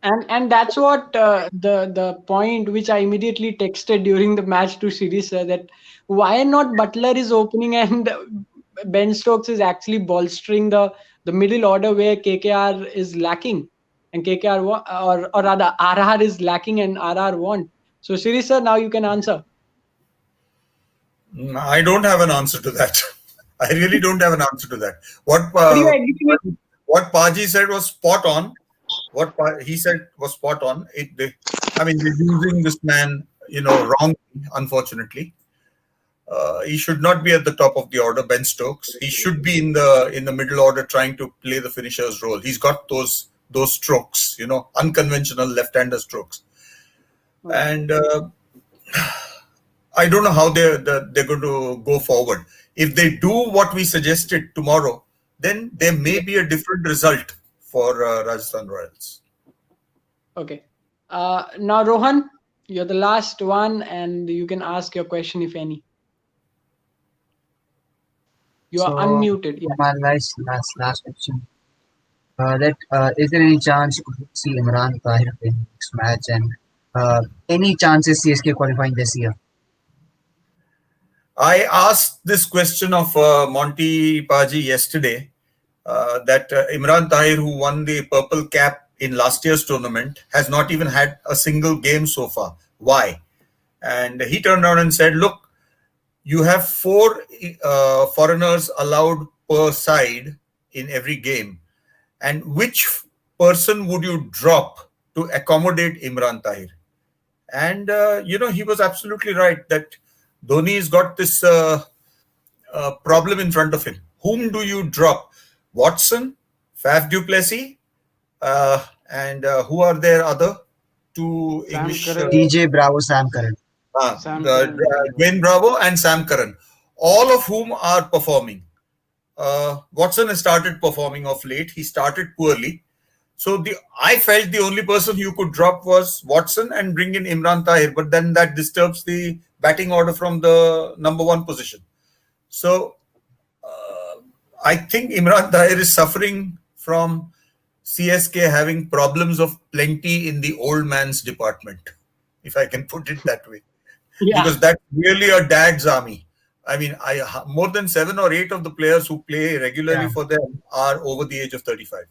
And that's what the point which I immediately texted during the match to Shirish sir, that why not Butler is opening and Ben Stokes is actually bolstering the middle order where KKR is lacking and KKR or rather RR is lacking and RR want. So Shirish sir, now you can answer. I don't have an answer to that. I really don't have an answer to that. What Paji said was spot on. what he said was spot on. I mean, they're using this man, wrongly, unfortunately. He should not be at the top of the order, Ben Stokes. He should be in the middle order, trying to play the finisher's role. He's got those strokes, unconventional left-hander strokes, and I don't know how they're going to go forward. If they do what we suggested tomorrow, then there may be a different result for Rajasthan Royals. Okay. Now, Rohan, you're the last one, and you can ask your question if any. You are unmuted. Yeah. My last question. Is there any chance we could see Imran Tahir in next match, and any chances CSK qualifying this year? I asked this question of Monty Paji yesterday, that Imran Tahir, who won the purple cap in last year's tournament, has not even had a single game so far. Why? And he turned around and said, look, you have 4 foreigners allowed per side in every game. And which person would you drop to accommodate Imran Tahir? And, he was absolutely right that Dhoni's got this problem in front of him. Whom do you drop? Watson, Faf du Plessis, and who are there other two Sam English? Curran. DJ Bravo, Sam Curran. Dwayne Bravo and Sam Curran, all of whom are performing. Watson has started performing of late. He started poorly. So I felt the only person you could drop was Watson and bring in Imran Tahir, but then that disturbs the batting order from the number 1 position. So I think Imran Tahir is suffering from CSK having problems of plenty in the old man's department, if I can put it that way. Yeah. Because that's really a dad's army. I mean, more than 7 or 8 of the players who play regularly for them are over the age of 35.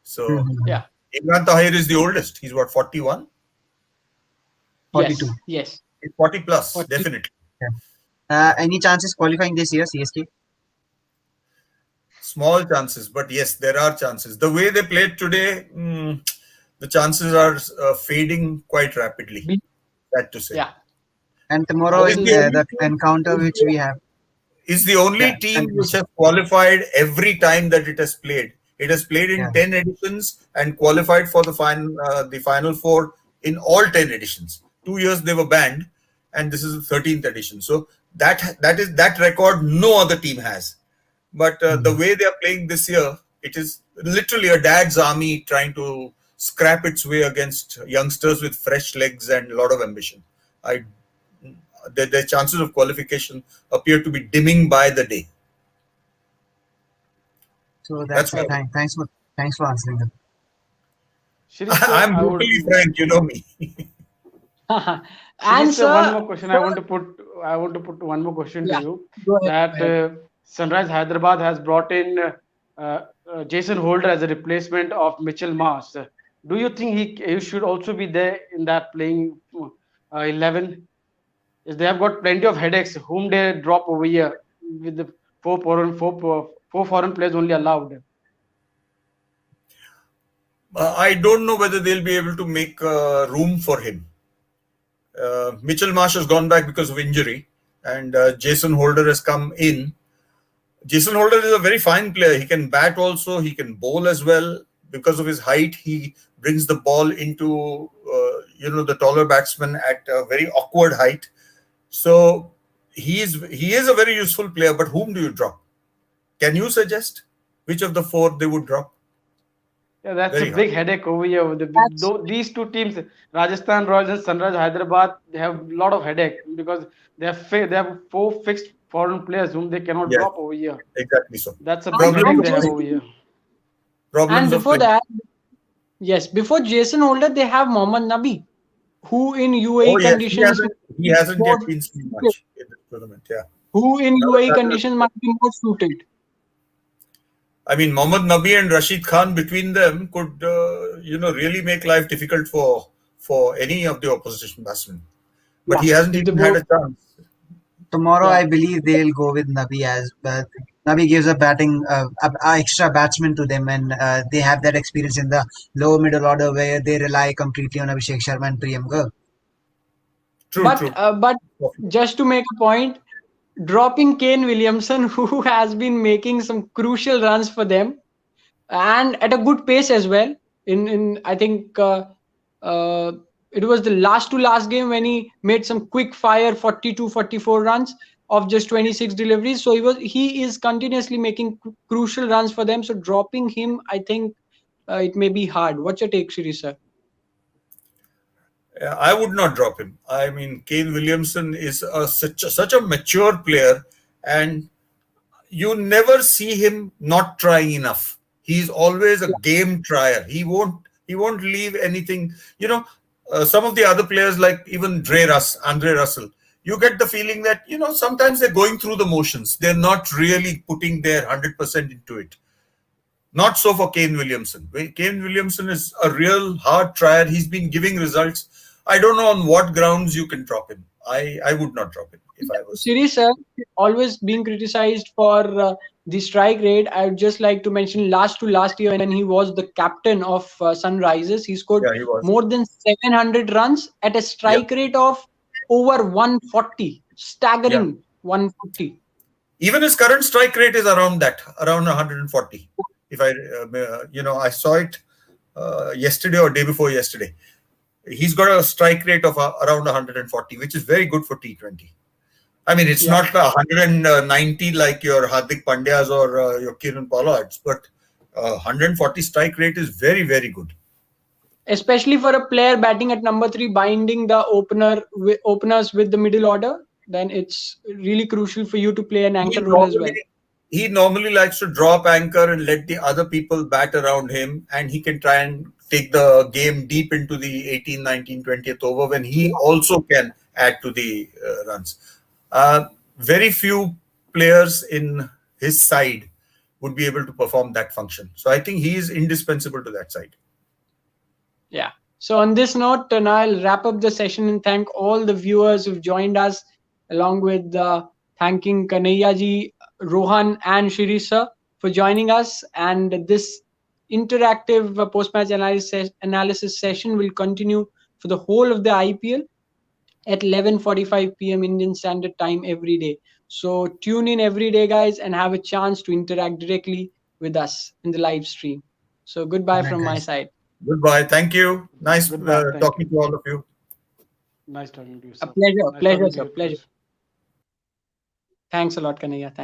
So, Imran Tahir is the oldest. He's what, 41? 42. Yes. He's 40 plus, 40. Definitely. Yeah. Any chances qualifying this year, CSK? Small chances, but yes, there are chances. The way they played today, the chances are fading quite rapidly. Sad to say. Yeah. And tomorrow in the encounter which we have is the only team which has qualified every time that it has played. It has played in 10 editions and qualified for the final 4 in all 10 editions. 2 years they were banned, and this is the 13th edition. So that record no other team has. But the way they are playing this year, it is literally a dad's army trying to scrap its way against youngsters with fresh legs and a lot of ambition. The chances of qualification appear to be dimming by the day. So that's why. Thanks for answering them. I'm brutally frank, you know me. Answer. One more question. I want to put one more question to you. That Sunrise Hyderabad has brought in Jason Holder as a replacement of Mitchell Marsh. Do you think he should also be there in that playing 11? They have got plenty of headaches. Whom they drop over here with the four foreign players only allowed? I don't know whether they'll be able to make room for him. Mitchell Marsh has gone back because of injury, and Jason Holder has come in. Jason Holder is a very fine player. He can bat also. He can bowl as well. Because of his height, he brings the ball into the taller batsman at a very awkward height. So he is a very useful player. But whom do you drop? Can you suggest which of the 4 they would drop? Yeah, that's very a big headache over here. These 2 teams, Rajasthan Royals and Sunrise Hyderabad, they have a lot of headache because they have 4 fixed foreign players whom they cannot drop over here. Exactly so. That's a big headache they have over here. And before that, before Jason Holder, they have Mohammad Nabi, who in UAE conditions he hasn't yet been seen much in the tournament. Yeah. Who in UAE conditions might be more suited. I mean, Mohammad Nabi and Rashid Khan between them could, really make life difficult for any of the opposition batsmen. But he hasn't even had a chance. Tomorrow, I believe they'll go with Nabi as well. Nabi gives a batting, extra batsman to them, and they have that experience in the lower middle order where they rely completely on Abhishek Sharma and Priyam Garg. True, true. But just to make a point, dropping Kane Williamson, who has been making some crucial runs for them, and at a good pace as well. In I think it was the last to last game when he made some quick fire 42, 44 runs of just 26 deliveries. So he is continuously making crucial runs for them. So dropping him, I think it may be hard. What's your take, Shiri sir? I would not drop him. I mean, Kane Williamson is such a mature player, and you never see him not trying enough. He's always a game trier. He won't leave anything. Some of the other players like even Andre Russell, you get the feeling that sometimes they're going through the motions. They're not really putting their 100% into it. Not so for Kane Williamson. Kane Williamson is a real hard trier. He's been giving results. I don't know on what grounds you can drop him. I would not drop him if I was. Siri sir, always being criticized for the strike rate. I would just like to mention last year when he was the captain of Sunrisers, he scored more than 700 runs at a strike rate of over 140. Staggering 140. Even his current strike rate is around 140. If I saw it yesterday or day before yesterday. He's got a strike rate of around 140, which is very good for T20. I mean, it's not 190 like your Hardik Pandyas or your Kieran Pollards, but 140 strike rate is very, very good. Especially for a player batting at number 3, binding the openers with the middle order, then it's really crucial for you to play an anchor role as well. He normally likes to drop anchor and let the other people bat around him, and he can try and take the game deep into the 18, 19, 20th over when he also can add to the runs. Very few players in his side would be able to perform that function. So I think he is indispensable to that side. Yeah. So on this note, now I'll wrap up the session and thank all the viewers who've joined us, along with thanking Kanhaiya ji, Rohan and Shiri sir for joining us. And this interactive post-match analysis session will continue for the whole of the IPL at 11:45 p.m. Indian Standard Time every day. So tune in every day, guys, and have a chance to interact directly with us in the live stream. So goodbye from my side. Goodbye. Thank you. Nice talking to all of you. Nice talking to you, sir. A pleasure. Pleasure, sir. Pleasure. Thanks a lot, Kanhaiya. Thanks.